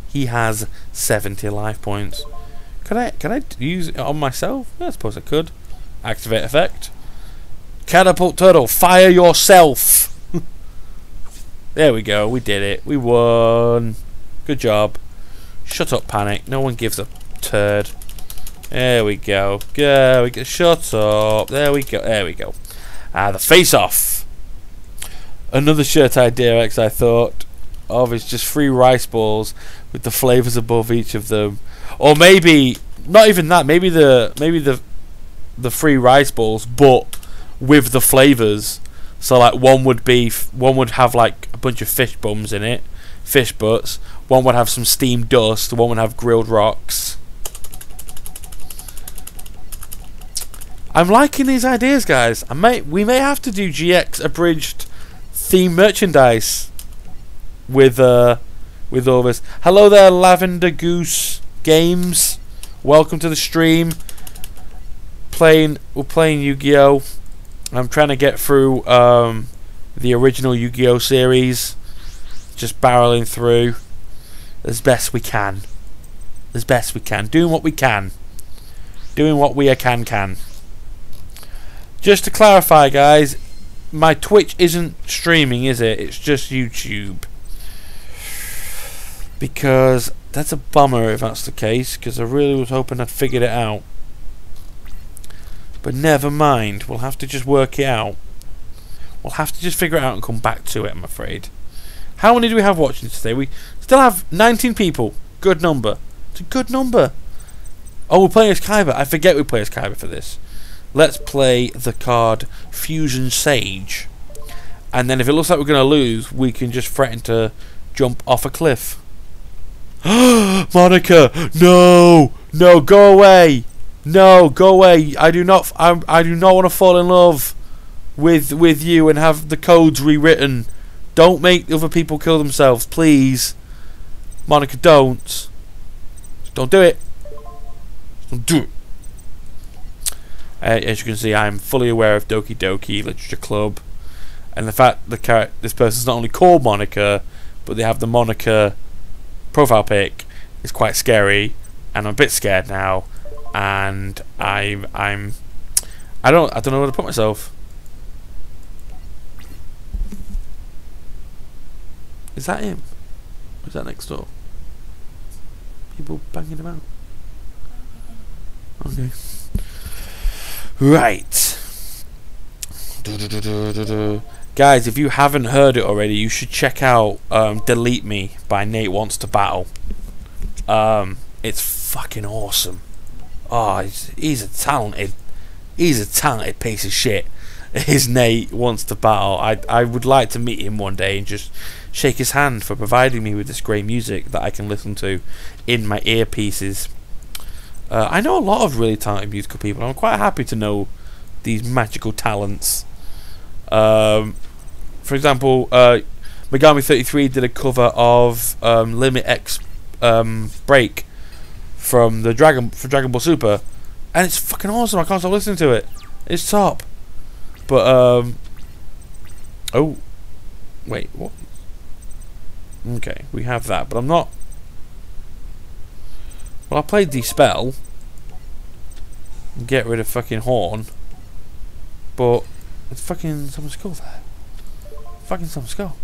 He has 70 life points. Can I use it on myself? Yeah, I suppose I could. Activate effect. Catapult turtle, fire yourself. There we go, we did it. We won. Good job. Shut up, Panic. No one gives a turd. There we go. Shut up. There we go. There we go. The face-off. Another shirt idea, I thought of, is just 3 rice balls with the flavours above each of them. Or maybe, not even that, maybe the 3 rice balls, but with the flavours. So like one would have like a bunch of fish bums in it, fish butts. One would have some steamed dust. One would have grilled rocks. I'm liking these ideas, guys. We may have to do GX abridged theme merchandise with all this. Hello there, Lavender Goose Games. Welcome to the stream. We're playing Yu-Gi-Oh! I'm trying to get through the original Yu-Gi-Oh! Series. Just barreling through as best we can. As best we can. Doing what we can. Doing what we can. Just to clarify, guys, my Twitch isn't streaming, is it? It's just YouTube. Because that's a bummer if that's the case, because I really was hoping I'd figured it out. But never mind, we'll have to just work it out. We'll have to just figure it out and come back to it, I'm afraid. How many do we have watching today? We still have 19 people. Good number. It's a good number. Oh, we're playing as Kyber. I forget we play as Kyber for this. Let's play the card Fusion Sage. And then if it looks like we're going to lose, we can just threaten to jump off a cliff. Monica! No! No, go away! No, go away! I do not want to fall in love with you and have the codes rewritten. Don't make other people kill themselves, please. Monica, don't. Don't do it. Don't do it. As you can see, I'm fully aware of Doki Doki Literature Club, and the fact that this person's not only called Monica, but they have the Monica profile pic is quite scary, and I'm a bit scared now. And I don't know where to put myself. Is that him? Or is that next door? People banging about. Okay. Right. Guys, if you haven't heard it already, you should check out Delete Me by Nate Wants to Battle. It's fucking awesome. Oh, he's a talented piece of shit. His Nate Wants to Battle. I would like to meet him one day and just shake his hand for providing me with this great music that I can listen to in my earpieces. I know a lot of really talented musical people. I'm quite happy to know these magical talents. For example, Megami33 did a cover of Limit X Break from Dragon Ball Super, and it's fucking awesome. I can't stop listening to it. It's top. But oh, wait, what? Okay, we have that, but I'm not. Well, I played Dispel. Get rid of fucking Horn. But it's fucking someone's skull there. Fucking someone's skull.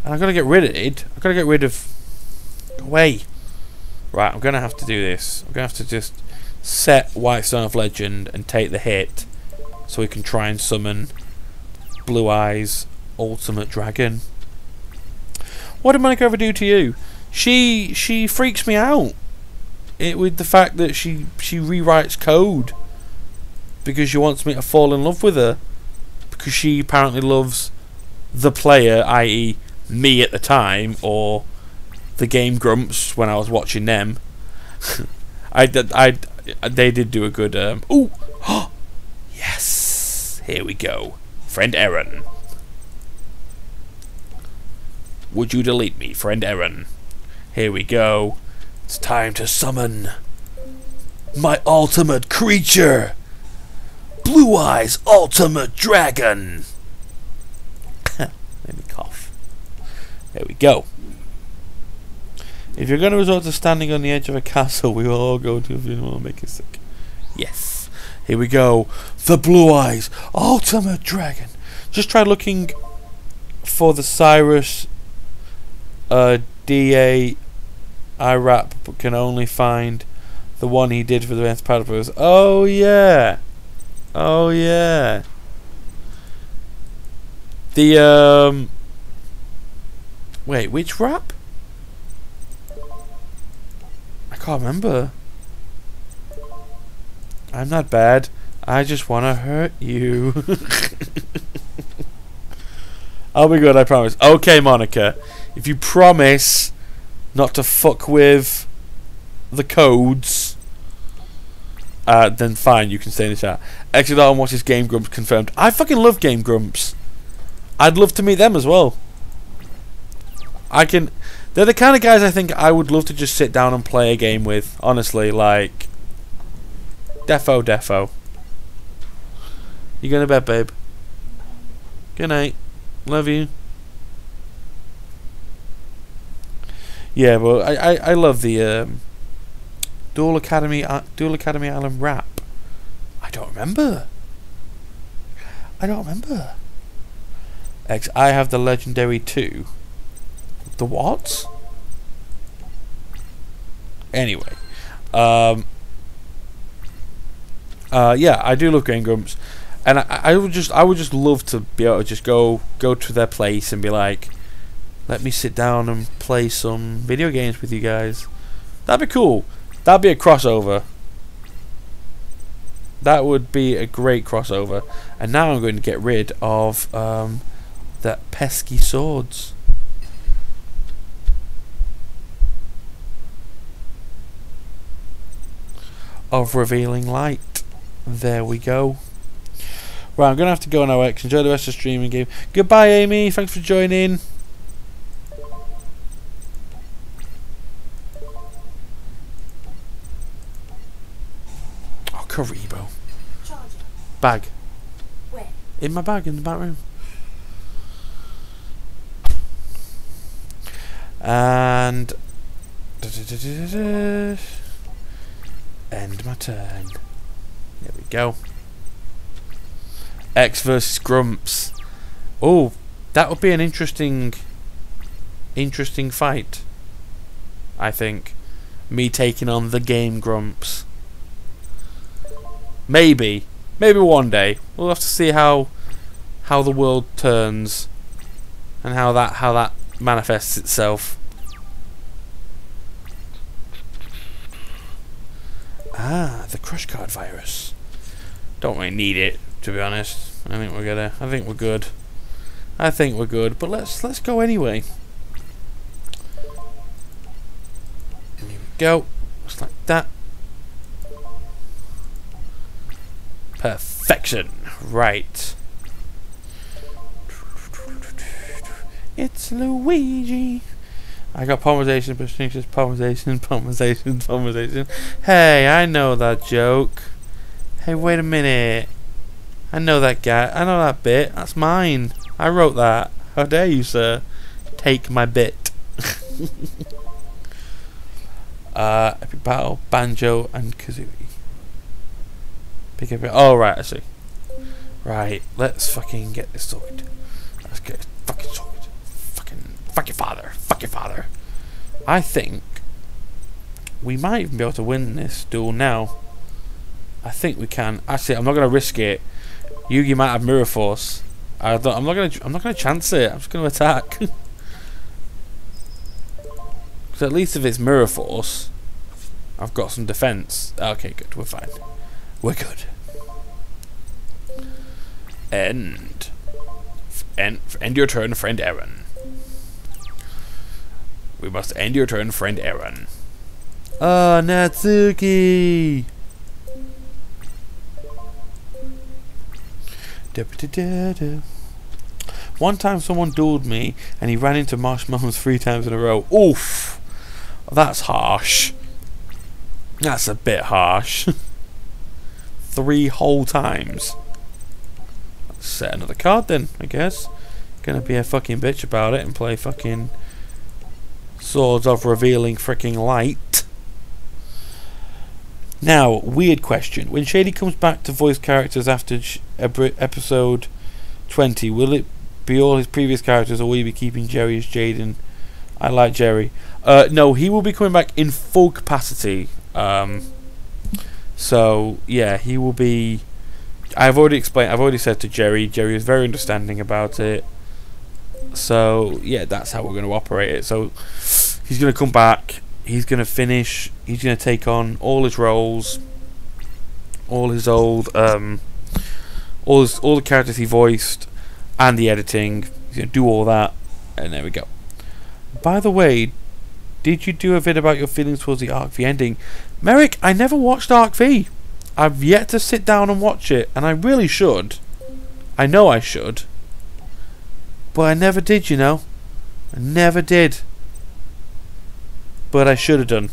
And I gotta get rid of it. I gotta get rid of. Go away. Right, I'm gonna have to do this. I'm gonna have to just set White Stone of Legend and take the hit, so we can try and summon Blue Eyes Ultimate Dragon. What did Monica ever do to you? She freaks me out. With the fact that she rewrites code because she wants me to fall in love with her, because she apparently loves the player, i.e. me at the time, or the Game Grumps when I was watching them. They did do a good ooh. Yes, here we go. Friend Aaron, would you delete me, friend Aaron? Here we go. It's time to summon my ultimate creature, Blue Eyes Ultimate Dragon. Let me cough. There we go. If you're going to resort to standing on the edge of a castle, we will all go to a funeral and make you sick. Yes. Here we go. The Blue Eyes Ultimate Dragon. Just try looking for the Cyrus DA I rap, but can only find the one he did for the Rest Platypus. Oh yeah. Oh yeah. The wait, which rap? I can't remember. I'm not bad. I just wanna hurt you. I'll be good, I promise. Okay, Monica. If you promise not to fuck with the codes, then fine, you can stay in the chat. xthedarkone watches Game Grumps confirmed. I fucking love Game Grumps. I'd love to meet them as well. They're the kind of guys I think I would love to just sit down and play a game with. Honestly, like defo. You going to bed, babe? Good night. Love you. Yeah, well, I love the Duel Academy Island rap. I don't remember. I have the legendary 2. The what? Anyway, yeah, I do love Game Grumps, and I would just love to be able to just go to their place and be like, let me sit down and play some video games with you guys. That'd be cool. That'd be a crossover. That would be a great crossover. And now I'm going to get rid of that pesky swords. Of revealing light. There we go. Right, I'm going to have to go now, X. Enjoy the rest of the streaming game. Goodbye, Amy. Thanks for joining. Karibo.
Charger.
Bag.
Where?
In my bag in the back room. And end my turn. There we go. X versus Grumps. Oh, that would be an interesting fight, I think. Me taking on the Game Grumps. Maybe one day. We'll have to see how the world turns and how that manifests itself. Ah, the crush card virus. Don't really need it, to be honest. I think we're good. I think we're good, but let's go anyway. And here we go. Just like that. Perfection. Right. It's Luigi. I got pommization, prestigious pommization. Hey, I know that joke. Hey, wait a minute. I know that guy. I know that bit. That's mine. I wrote that. How dare you, sir? Take my bit. Epic battle, banjo and kazooie. Pick up. Oh right, I see. Right, let's fucking get this sorted. Let's get it fucking sorted. Fuck your father. Fuck your father. I think we might even be able to win this duel now. I think we can. Actually, I'm not gonna risk it. Yugi might have mirror force. I'm not gonna chance it. I'm just gonna attack. Because at least if it's mirror force, I've got some defense. Okay, good. We're fine. We're good. End your turn, friend Aaron. We must end your turn, friend Aaron. Ah, Natsuki. One time someone dueled me and he ran into marshmallows 3 times in a row. Oof! That's harsh. That's a bit harsh. 3 whole times. Let's set another card then, I guess. Gonna be a fucking bitch about it and play fucking Swords of Revealing Freaking Light. Now, weird question. When Shady comes back to voice characters after episode 20, will it be all his previous characters or will he be keeping Jerry as Jaden? I like Jerry. No, he will be coming back in full capacity. So, yeah, he will be... I've already said to Jerry is very understanding about it. So, yeah, that's how we're going to operate it. So, he's going to come back. He's going to finish. He's going to take on all his roles, all his old, all the characters he voiced, and the editing. He's going to do all that, and there we go. By the way, did you do a vid about your feelings towards the Arc V ending? Merrick, I never watched Arc V. I've yet to sit down and watch it, and I really should. I know I should, but I never did. You know, I never did. But I should have done.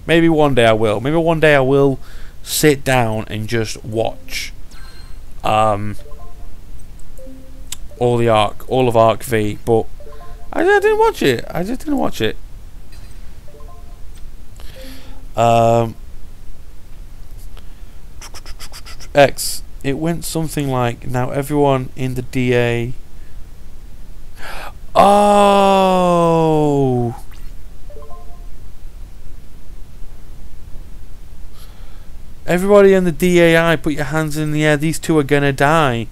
Maybe one day I will. Maybe one day I will sit down and just watch all of Arc V. But I didn't watch it. I just didn't watch it. X. It went something like, now everyone in the DA. Oh. Everybody in the DAI, put your hands in the air. These 2 are gonna die.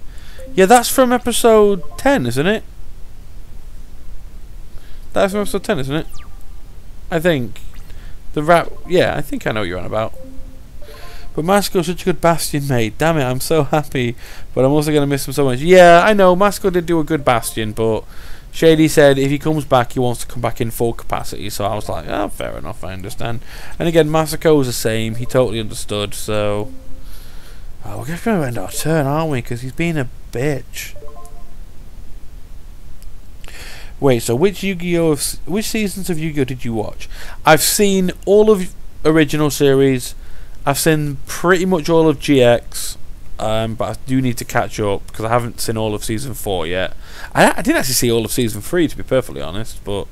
Yeah, that's from episode 10, isn't it? That's from episode 10, isn't it? I think. The rap. Yeah, I think I know what you're on about. But Masco's such a good Bastion, mate. Damn it, I'm so happy. But I'm also gonna miss him so much. Yeah, I know. Masco did do a good Bastion, but Shady said if he comes back, he wants to come back in full capacity. So I was like, oh, fair enough, I understand. And again, Masako was the same. He totally understood. So we're going to end our turn, aren't we? Because he's being a bitch. Wait, so which seasons of Yu-Gi-Oh did you watch? I've seen all of original series. I've seen pretty much all of GX. But I do need to catch up because I haven't seen all of season 4 yet. I didn't actually see all of season 3, to be perfectly honest. But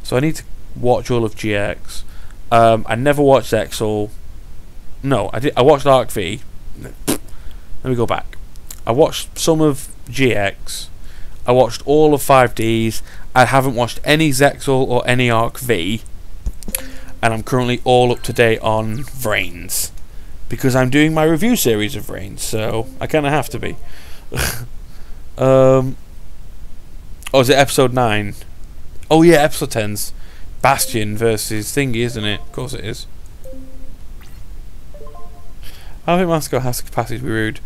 so I need to watch all of GX. I never watched Exel. No, I did. I watched Arc V. Let me go back. I watched some of GX. I watched all of 5Ds. I haven't watched any Zexal or any Arc V. and I'm currently all up to date on Vrains because I'm doing my review series of Vrains, so I kind of have to be. Oh, is it episode 9? Oh yeah, episode 10's Bastion versus Thingy, isn't it? Of course it is. I don't think Mascot has the capacity to be rude.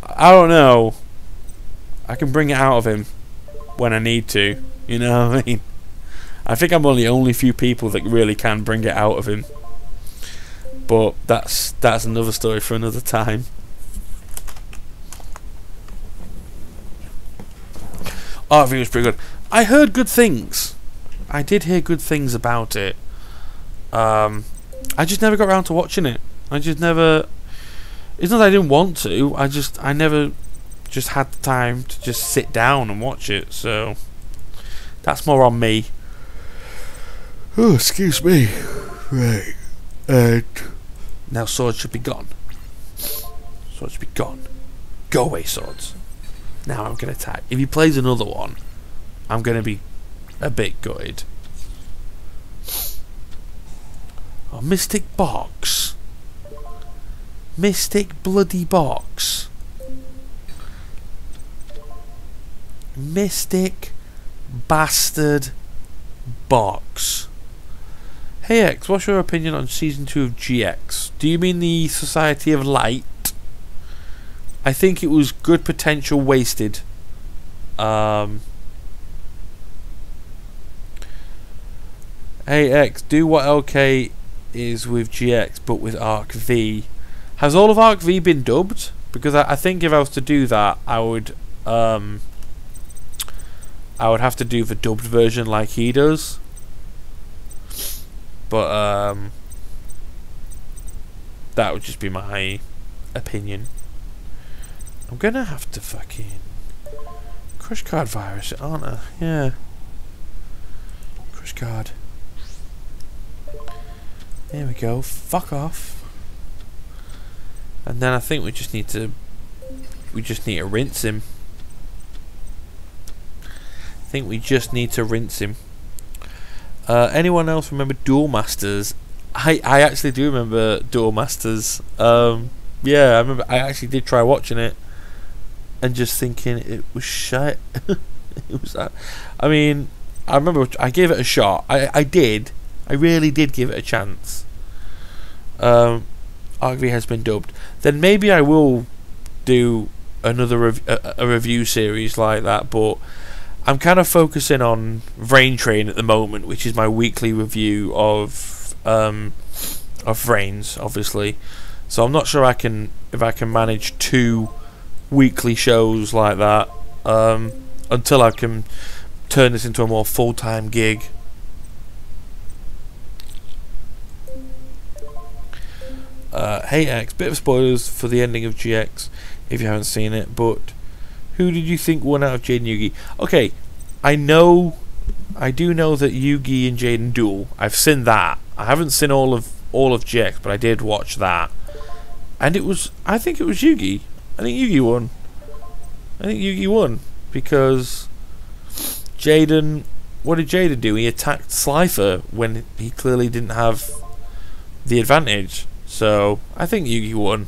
I don't know. I can bring it out of him when I need to. You know what I mean? I think I'm one of the only few people that really can bring it out of him. But that's another story for another time. Oh, I think it was pretty good. I heard good things. I did hear good things about it. I just never got around to watching it. I just never... It's not that I didn't want to. I never just had the time to just sit down and watch it. So that's more on me. Oh, excuse me. Right. Now swords should be gone. Swords should be gone. Go away, swords. Now I'm gonna attack. If he plays another one, I'm gonna be a bit gutted. Oh, Mystic Box. Mystic bloody box. Mystic bastard box. Hey X, what's your opinion on season 2 of GX? Do you mean the Society of Light? I think it was good potential wasted. Hey X, do what LK is with GX but with Arc V. Has all of Arc V been dubbed? Because I think if I was to do that, I would have to do the dubbed version like he does. But that would just be my opinion. I'm gonna have to fucking crush card virus it, aren't I? Yeah. Crush card. There we go. Fuck off. And then I think we just need to rinse him. I think we just need to rinse him. Anyone else remember Duel Masters? I actually do remember Duel Masters. Yeah, I remember. I actually did try watching it, and just thinking it was shit. It was. I mean, I remember I gave it a shot. I did. I really did give it a chance. Arc V has been dubbed. Then maybe I will do another a review series like that. But I'm kind of focusing on Vrain Train at the moment, which is my weekly review of Vrains, obviously. So I'm not sure if I can manage 2 weekly shows like that until I can turn this into a more full-time gig. Hey X, bit of spoilers for the ending of GX if you haven't seen it, but who did you think won out of Jade and Yugi? Okay, I do know that Yugi and Jaden duel. I've seen that. I haven't seen all of GX, but I did watch that. And I think it was Yugi. I think Yugi won because Jaden, what did Jaden do? He attacked Slifer when he clearly didn't have the advantage. So I think Yugi won.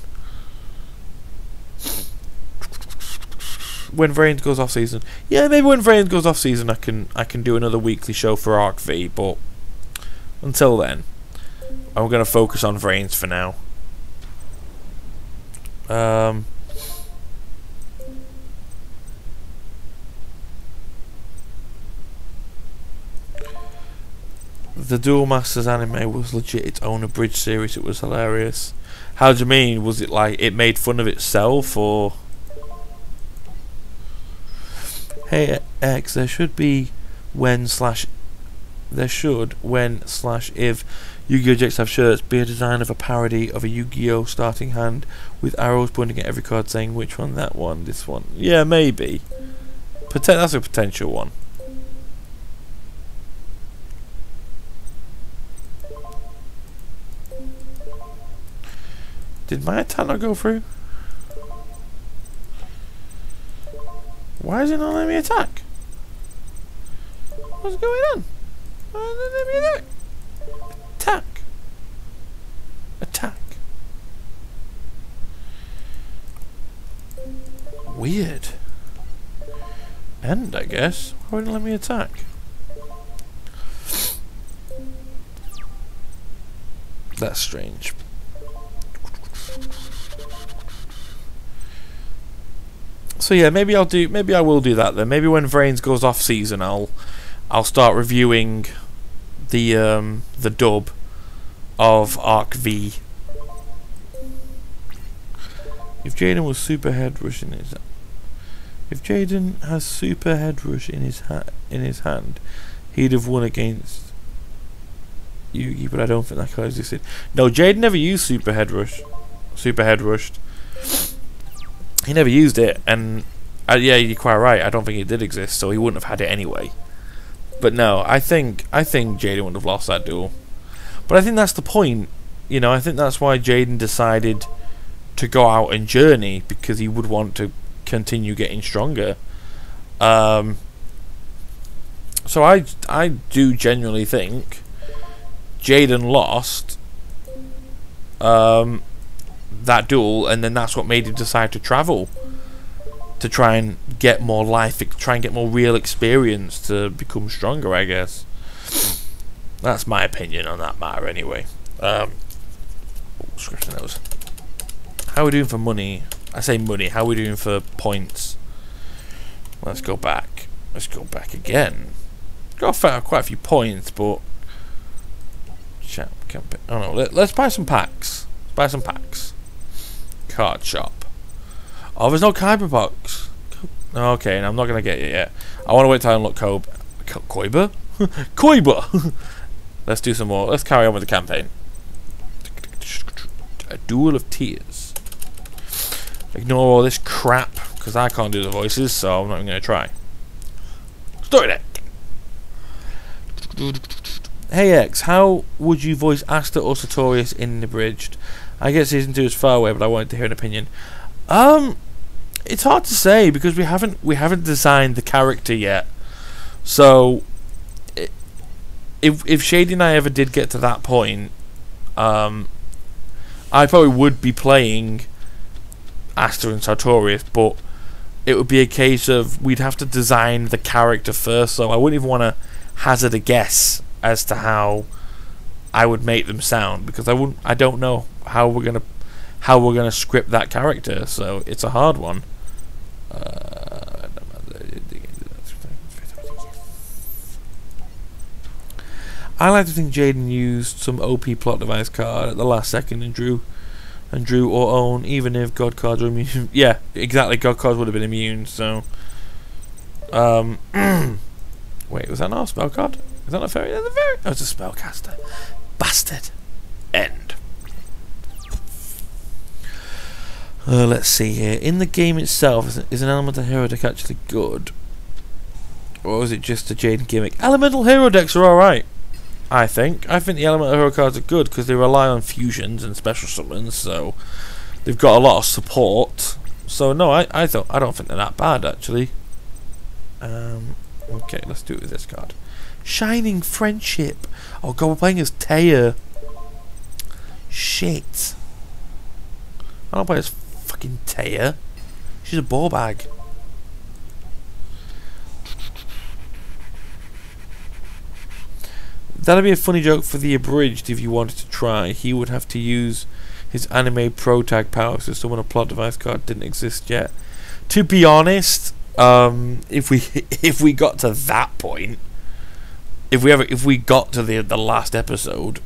When Vrains goes off season, yeah, maybe when Vrains goes off season, I can do another weekly show for Arc V. But until then, I'm gonna focus on Vrains for now. The Duel Masters anime was legit its own abridged series. It was hilarious. How do you mean? Was it like it made fun of itself, or? Hey X, there should be when/if Yu-Gi-Oh! GX have shirts, be a design of a parody of a Yu-Gi-Oh! Starting hand with arrows pointing at every card saying which one, that one, this one. Yeah, maybe. That's a potential one. Did my attack not go through? Why is it not letting me attack? What's going on? Why is it not letting me attack? Attack! Weird. End, I guess. Why wouldn't it let me attack? That's strange. So yeah, maybe I will do that then. Maybe when Vrains goes off season, I'll start reviewing the dub of Arc V. If Jaden was super head rush in his, if Jaden has super head rush in his hand, he'd have won against Yugi. But I don't think that card existed. No, Jaden never used super head rush. Super head rushed. He never used it, and yeah, you're quite right. I don't think it did exist, so he wouldn't have had it anyway. But no, I think Jaden would have lost that duel. But I think that's the point. You know, I think that's why Jaden decided to go out and journey, because he would want to continue getting stronger. So I do genuinely think Jaden lost that duel, and then that's what made him decide to travel, to try and get more life, try and get more real experience to become stronger, I guess. That's my opinion on that matter anyway. Scratch the nose. How are we doing for money? I say money, how are we doing for points? Let's go back. Let's go back again. Got quite a few points, but oh no, let's buy some packs. Let's buy some packs. Card shop. Oh, there's no Kyber box. Okay, and I'm not gonna get it yet. I want to wait till I unlock Koiba? Koiba! Let's do some more. Let's carry on with the campaign. A Duel of Tears. Ignore all this crap, because I can't do the voices, so I'm not even going to try. Story deck! Hey X, how would you voice Asta or Sartorius in Abridged? I guess season 2 is far away, but I wanted to hear an opinion. It's hard to say, because we haven't designed the character yet. So if Shady and I ever did get to that point, I probably would be playing Asta and Sartorius, but it would be a case of we'd have to design the character first, so I wouldn't even want to hazard a guess as to how I would make them sound, because I don't know how we're gonna script that character, so it's a hard one. I like to think Jaden used some OP plot device card at the last second and drew or own, even if God cards were immune. Yeah, exactly, God cards would have been immune, so wait, was that not a spell card? Is that not a fairy? That's a fairy. Oh, it's a spellcaster. Bastard. End. Let's see here. In the game itself, is an elemental hero deck actually good? Or is it just a Jaden gimmick? Elemental hero decks are alright, I think. I think the elemental hero cards are good because they rely on fusions and special summons, so they've got a lot of support. So no, I don't think they're that bad actually. Okay, let's do it with this card. Shining Friendship. Oh god, we're playing as Taya. Shit. I don't play as fucking Taya. She's a ball bag. That'd be a funny joke for the Abridged if you wanted to try. He would have to use his anime pro tag power, so someone a plot device card didn't exist yet. To be honest, if we got to that point, if we got to the last episode,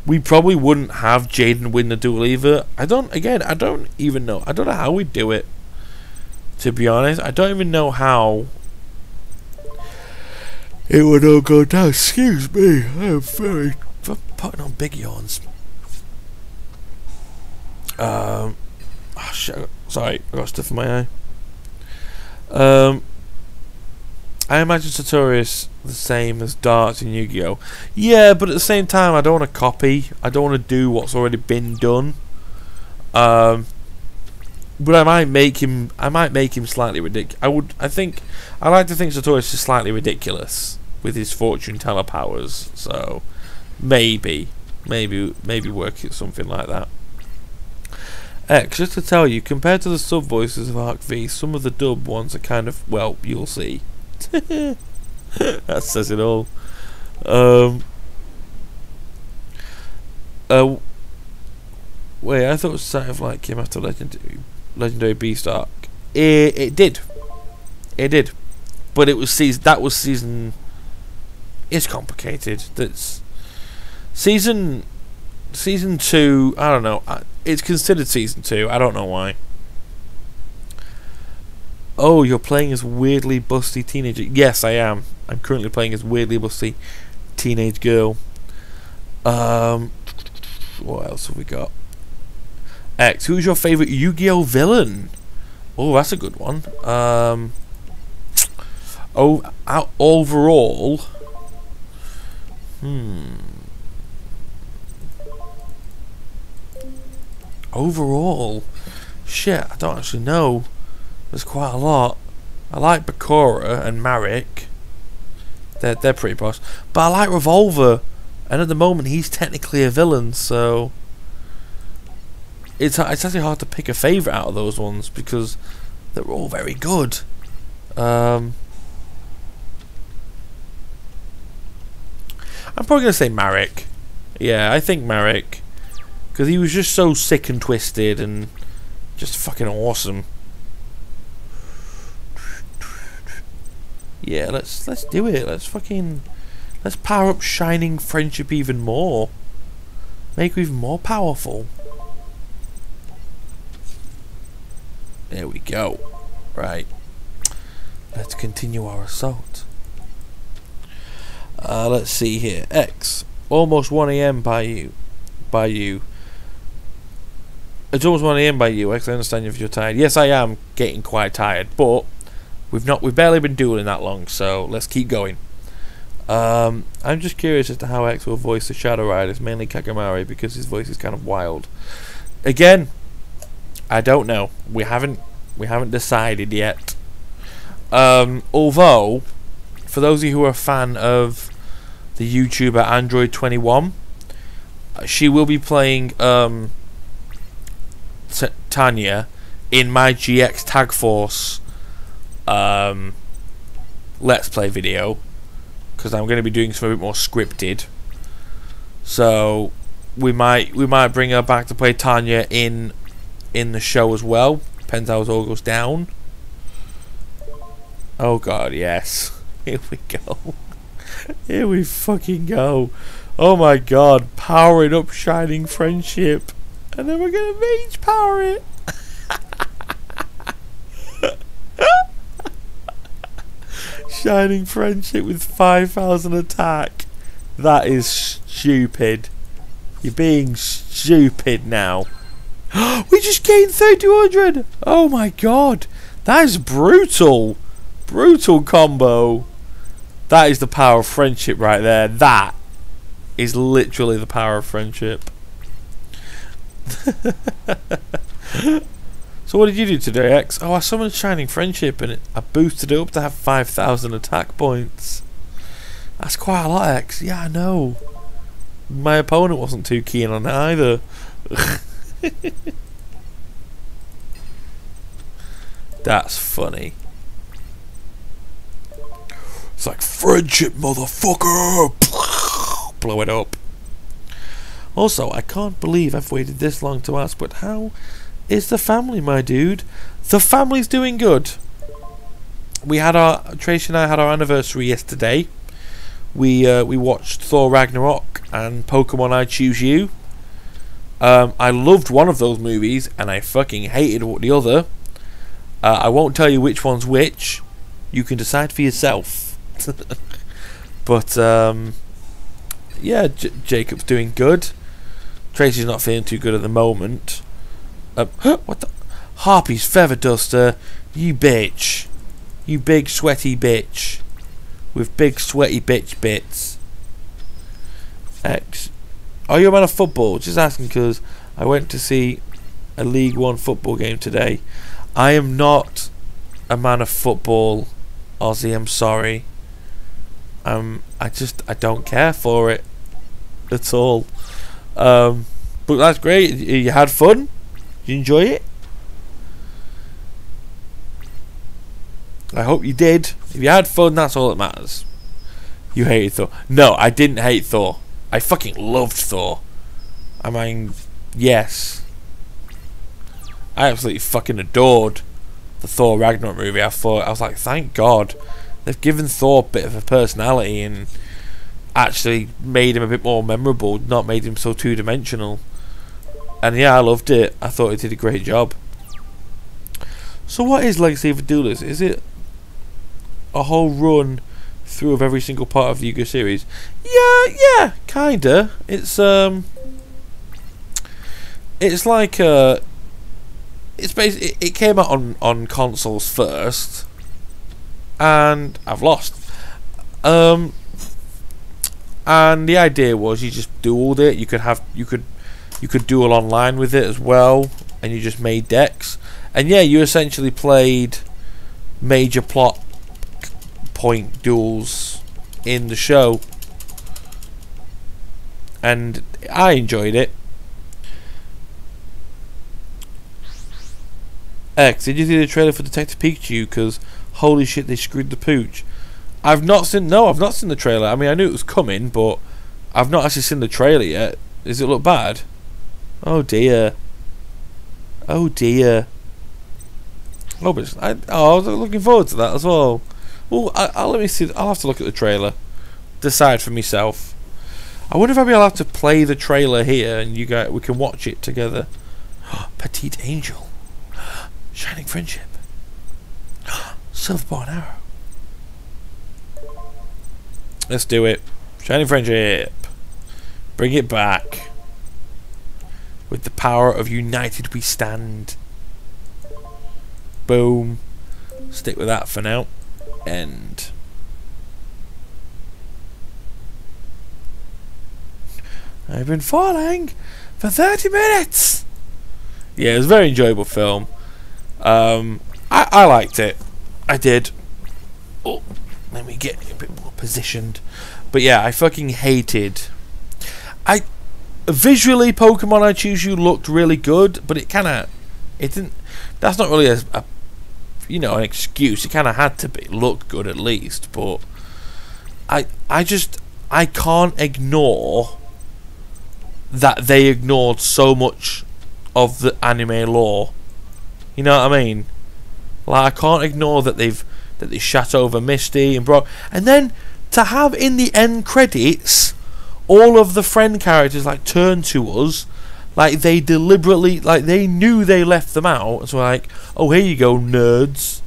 we probably wouldn't have Jaden win the duel either. I don't even know. I don't know how we'd do it. To be honest, I don't even know how it would all go down. Excuse me, I'm putting on big yawns. Oh shit! Sorry, I got stuff in my eye. I imagine Sartorius the same as darts in Yu-Gi-Oh. Yeah, but at the same time, I don't want to copy. I don't want to do what's already been done. But I might make him. Slightly ridiculous. I like to think Sartorius is slightly ridiculous with his fortune teller powers. So maybe work it something like that.
X, just to tell you, compared to the sub voices of Arc V, some of the dub ones are kind of, well, you'll see. That says it all. Wait, I thought it was Sight of Light came after Legendary Beast arc. It did. It did. But it was season. It's complicated. That's season 2. I don't know. It's considered season 2. I don't know why. Oh, you're playing as weirdly busty teenager. Yes, I am. I'm currently playing as weirdly busty teenage girl. What else have we got? X, who's your favourite Yu-Gi-Oh villain? Oh, that's a good one. Overall, overall, shit, I don't actually know. There's quite a lot. I like Bakura and Marek. They're pretty boss. But I like Revolver, and at the moment he's technically a villain, so it's actually hard to pick a favourite out of those ones because they're all very good. I'm probably gonna say Marek. Yeah, I think Marek, because he was just so sick and twisted and just fucking awesome. Yeah, let's do it. Let's power up Shining Friendship even more. Make her even more powerful. There we go. Right. Let's continue our assault. Let's see here. X. Almost 1 AM by you. It's almost 1 AM by you, X. I understand if you're tired. Yes, I am getting quite tired, but we've barely been dueling that long, so let's keep going. I'm just curious as to how X will voice the Shadow Riders, mainly Kagamari, because his voice is kind of wild. Again, I don't know. We haven't decided yet. Although, for those of you who are a fan of the YouTuber Android21, she will be playing Tanya in my GX Tag Force Let's Play video, because I'm going to be doing something a bit more scripted. So we might bring her back to play Tanya in the show as well. Depends how it all goes down. Oh god, yes. Here we go. Here we fucking go. Oh my god, powering up Shining Friendship, and then we're gonna mage power it. Shining Friendship with 5,000 attack. That is stupid. You're being stupid now. We just gained 3,200. Oh my god, that is brutal. Brutal combo. That is the power of friendship right there. That is literally the power of friendship. So what did you do today, X? Oh, I summoned Shining Friendship and I boosted it up to have 5,000 attack points. That's quite a lot, X. Yeah, I know. My opponent wasn't too keen on it either. That's funny. It's like, friendship, motherfucker! Blow it up. Also, I can't believe I've waited this long to ask, but how is the family, my dude? The family's doing good. Tracy and I had our anniversary yesterday. We watched Thor Ragnarok and Pokemon I Choose You. I loved one of those movies and I fucking hated the other. I won't tell you which one's which. You can decide for yourself. But yeah, Jacob's doing good. Tracy's not feeling too good at the moment. What the? Harpy's feather duster. You bitch. You big sweaty bitch. With big sweaty bitch bits. X. Are you a man of football? Just asking because I went to see a League One football game today. I am not a man of football, Ozzy. I'm sorry. I don't care for it at all. But that's great. You had fun. Did you enjoy it? I hope you did. If you had fun, that's all that matters. You hated Thor. No, I didn't hate Thor. I fucking loved Thor. I mean, yes. I absolutely fucking adored the Thor Ragnarok movie. I was like, thank God. They've given Thor a bit of a personality and actually made him a bit more memorable, not made him so two-dimensional. And yeah, I loved it. I thought it did a great job. So what is Legacy of a Duelist? Is it a whole run through of every single part of the Yu-Gi-Oh series? Yeah, kinda. It's like it's basically, it came out on consoles first, and I've lost. And the idea was you just dueled it. You could duel online with it as well, and you just made decks. And yeah, you essentially played major plot point duels in the show, and I enjoyed it. X, did you see the trailer for Detective Pikachu? Because holy shit, they screwed the pooch. I've not seen the trailer. I mean, I knew it was coming, but I've not actually seen the trailer yet. Does it look bad? Oh dear. Oh dear. Oh, but I was looking forward to that as well. Well, let me see. I'll have to look at the trailer, decide for myself. I wonder if I'll be allowed to play the trailer here, and we can watch it together. Petite Angel, Shining Friendship, Silverborn Arrow. Let's do it. Shining Friendship. Bring it back. With the power of United we stand. Boom. Stick with that for now. End. I've been falling for 30 minutes. Yeah, it was a very enjoyable film. I liked it. I did. Oh, let me get a bit more positioned. But yeah, I fucking hated. Visually, Pokemon I Choose You looked really good, but it didn't. That's not really a an excuse. It kind of had to look good at least. But I can't ignore that they ignored so much of the anime lore. You know what I mean? Like, I can't ignore that they shat over Misty and Brock, and then to have in the end credits all of the friend characters like turn to us, like they deliberately, like they knew they left them out, so like, oh here you go nerds.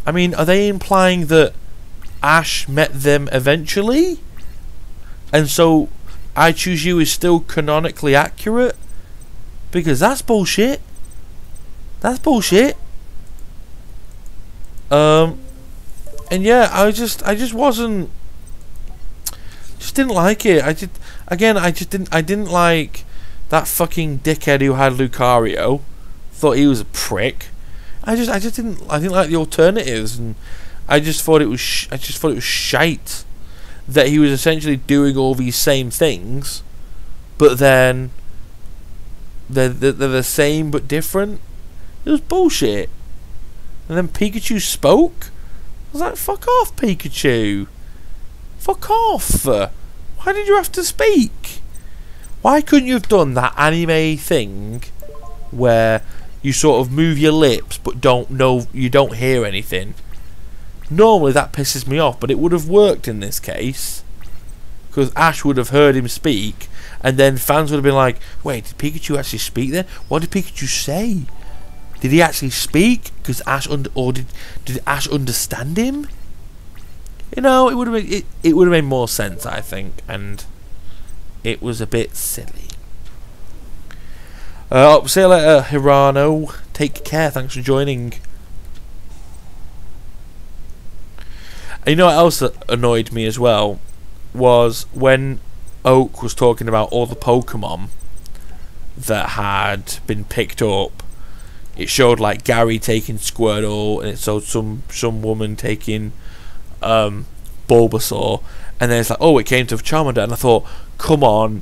I mean, are they implying that Ash met them eventually, and so I Choose You is still canonically accurate? Because that's bullshit. That's bullshit. And yeah, I just wasn't. Just didn't like it. I didn't like that fucking dickhead who had Lucario. Thought he was a prick. I didn't like the alternatives, and I just thought it was shite that he was essentially doing all these same things, but then they're the same but different. It was bullshit. And then Pikachu spoke. I was like, fuck off, Pikachu. Fuck off. Why did you have to speak? Why couldn't you have done that anime thing where you sort of move your lips but you don't hear anything? Normally that pisses me off, but it would have worked in this case, because Ash would have heard him speak, and then fans would have been like, wait, did Pikachu actually speak then? What did Pikachu say? Did he actually speak? Because did Ash understand him? You know, it would have made more sense, I think, and it was a bit silly. See you later, Hirano. Take care. Thanks for joining. And you know what else that annoyed me as well was when Oak was talking about all the Pokemon that had been picked up. It showed like Gary taking Squirtle, and it showed some woman taking Bulbasaur, and then it's like, oh, it came to Charmander, and I thought, come on,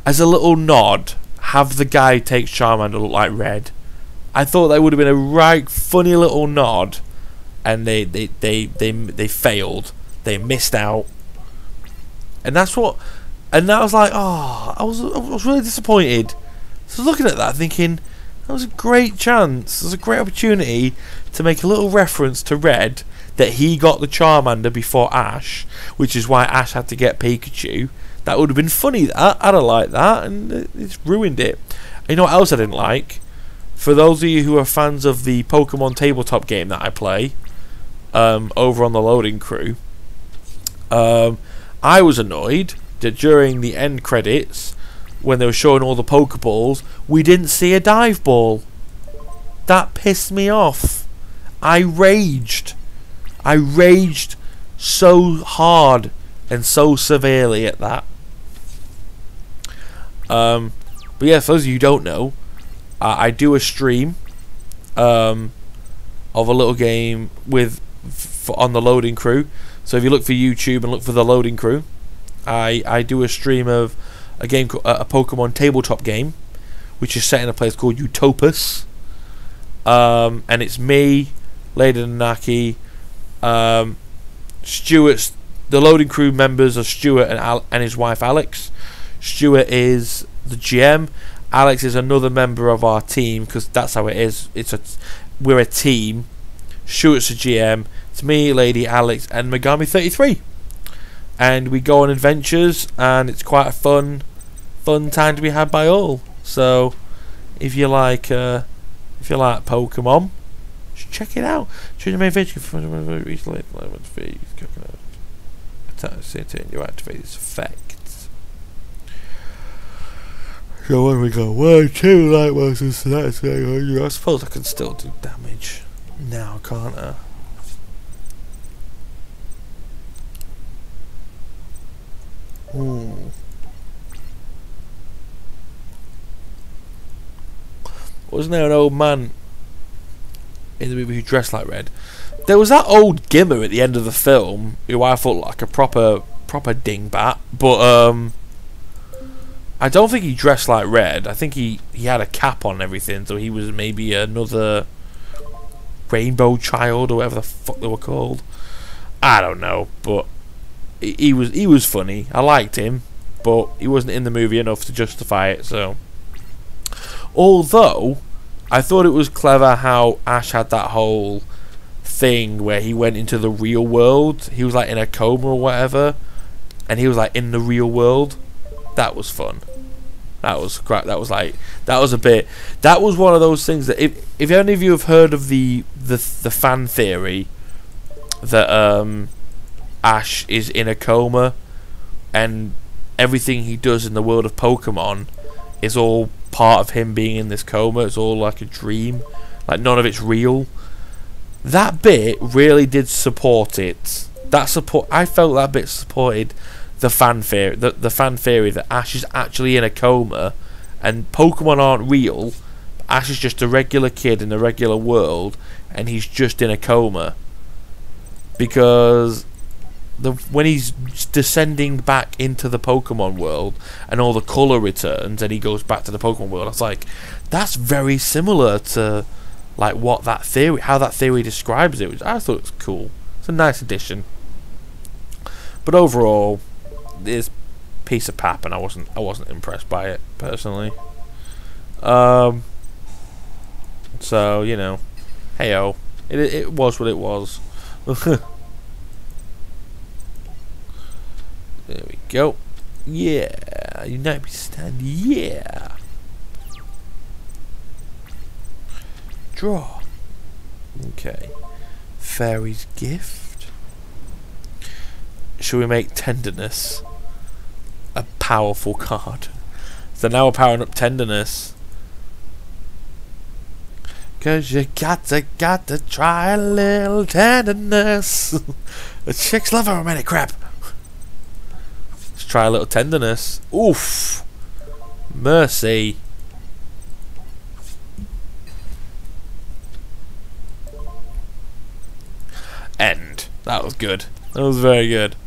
as a little nod, have the guy who takes Charmander look like Red. I thought that would have been a right funny little nod, and they failed. They missed out, and that's what. And I was like, oh, I was really disappointed. So looking at that, thinking that was a great chance. It was a great opportunity to make a little reference to Red, that he got the Charmander before Ash, which is why Ash had to get Pikachu. That would have been funny. I'd have liked that, and it's ruined it. And you know what else I didn't like? For those of you who are fans of the Pokemon tabletop game that I play, over on the Loading Crew, I was annoyed that during the end credits, when they were showing all the Pokeballs, we didn't see a dive ball. That pissed me off. I raged so hard and so severely at that. But yeah, for those of you who don't know, I do a stream of a little game on the Loading Crew. So if you look for YouTube and look for the Loading Crew, I do a stream of a game, a Pokemon tabletop game, which is set in a place called Utopus, and it's me, Lady Nanaki, Stuart's. The Loading Crew members are Stuart and his wife Alex. Stuart is the GM. Alex is another member of our team, because that's how it is. We're a team. Stuart's a GM. It's me, Lady, Alex, and Megami 33. And we go on adventures, and it's quite a fun time to be had by all. So, if you like Pokemon, just check it out. Choose your main adventure for you activate this effect. So when we go 1, 2 light works, so that's I suppose I can still do damage now, can't I? Wasn't there an old man in the movie who dressed like Red? There was that old Gimmer at the end of the film who I thought like a proper dingbat, but I don't think he dressed like Red. I think he had a cap on and everything, so he was maybe another Rainbow Child or whatever the fuck they were called. I don't know, but he was funny. I liked him, but he wasn't in the movie enough to justify it. So, although I thought it was clever how Ash had that whole thing where he went into the real world. He was like in a coma or whatever, and he was like in the real world. That was fun. That was great. That was a bit. That was one of those things that if any of you have heard of the fan theory that Ash is in a coma and everything he does in the world of Pokemon is all part of him being in this coma. It's all like a dream, like none of it's real. That bit really did support it. I felt that bit supported the fan theory, the fan theory that Ash is actually in a coma and Pokemon aren't real. Ash is just a regular kid in a regular world and he's just in a coma, because when he's descending back into the Pokemon world and all the colour returns and he goes back to the Pokemon world, I was like, that's very similar to like how that theory describes it, which I thought was cool. It's a nice addition. But overall, it's a piece of pap, and I wasn't impressed by it personally. So you know, heyo, it was what it was. There we go. Yeah, United Stand. Yeah. Draw. Okay. Fairy's Gift. Shall we make Tenderness a powerful card? So now we're powering up Tenderness. 'Cause you got to try a little tenderness. The chicks love her romantic crap. Let's try a little Tenderness. Oof. Mercy. End. That was good. That was very good.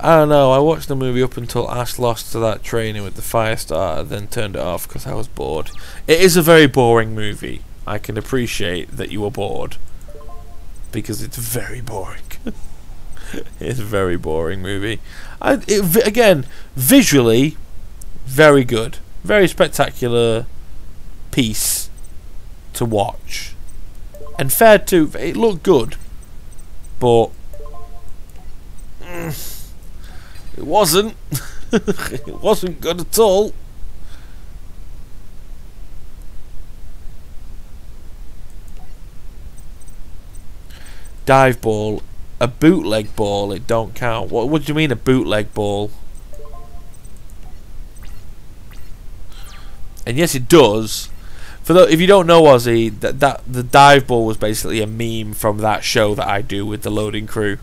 I don't know. I watched the movie up until Ash lost to that trainer with the fire starter, then turned it off because I was bored. It is a very boring movie. I can appreciate that you were bored because it's very boring. It's a very boring movie. Again, visually, very good, very spectacular piece to watch, and fair to it looked good, but it wasn't. It wasn't good at all. Dive ball, a bootleg ball. It don't count. What do you mean a bootleg ball? And yes, it does. If you don't know, Ozzy, that the dive ball was basically a meme from that show that I do with the loading crew.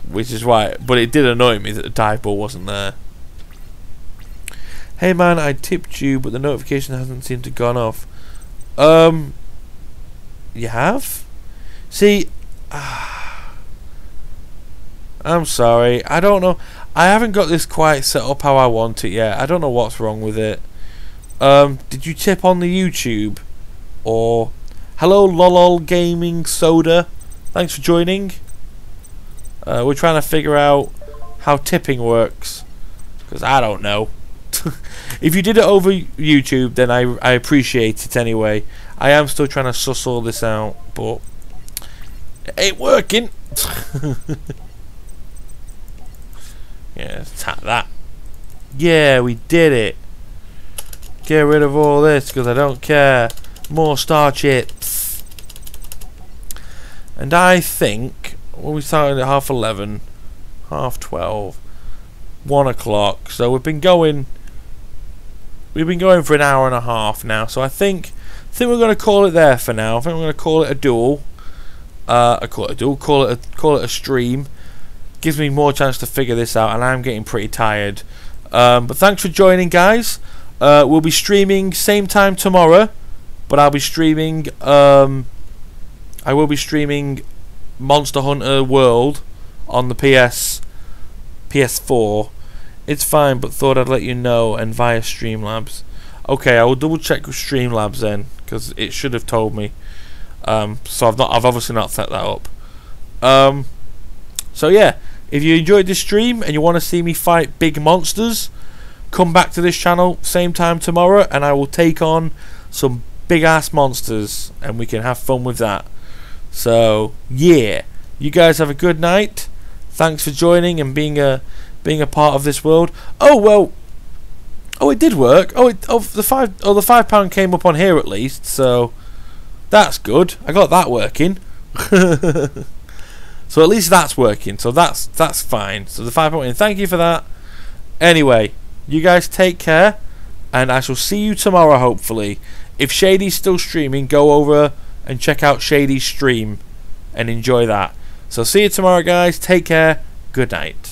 Which is why, but it did annoy me that the dive ball wasn't there. Hey man, I tipped you, but the notification hasn't seemed to gone off. You have? See, I'm sorry. I don't know. I haven't got this quite set up how I want it yet. I don't know what's wrong with it. Did you tip on the YouTube? Or hello, lol gaming soda. Thanks for joining. We're trying to figure out how tipping works, because I don't know. If you did it over YouTube, then I appreciate it anyway. I am still trying to suss all this out, but it ain't working. Yeah, let's tap that. Yeah, we did it. Get rid of all this, because I don't care. More star chips. And I think, well, we started at 11:30, 12:30, 1 o'clock. So we've been going for an hour and a half now. So I think we're going to call it there for now. I think we're going to call it a duel. Call it a stream. Gives me more chance to figure this out, and I'm getting pretty tired. But thanks for joining, guys. We'll be streaming same time tomorrow, but I'll be streaming. I will be streaming Monster Hunter World on the PS4. It's fine, but thought I'd let you know, and via Streamlabs. Okay, I will double check with Streamlabs then, because it should have told me. So I've obviously not set that up. So yeah, if you enjoyed this stream and you want to see me fight big monsters, come back to this channel same time tomorrow, and I will take on some big ass monsters, and we can have fun with that. So yeah, you guys have a good night. Thanks for joining and being a part of this world. Oh well. Oh, it did work. The £5 came up on here at least, so that's good. I got that working. So at least that's working. So that's fine. So the £5. Thank you for that. Anyway, you guys take care, and I shall see you tomorrow. Hopefully, if Shady's still streaming, go over and check out Shady's stream and enjoy that. So see you tomorrow, guys. Take care. Good night.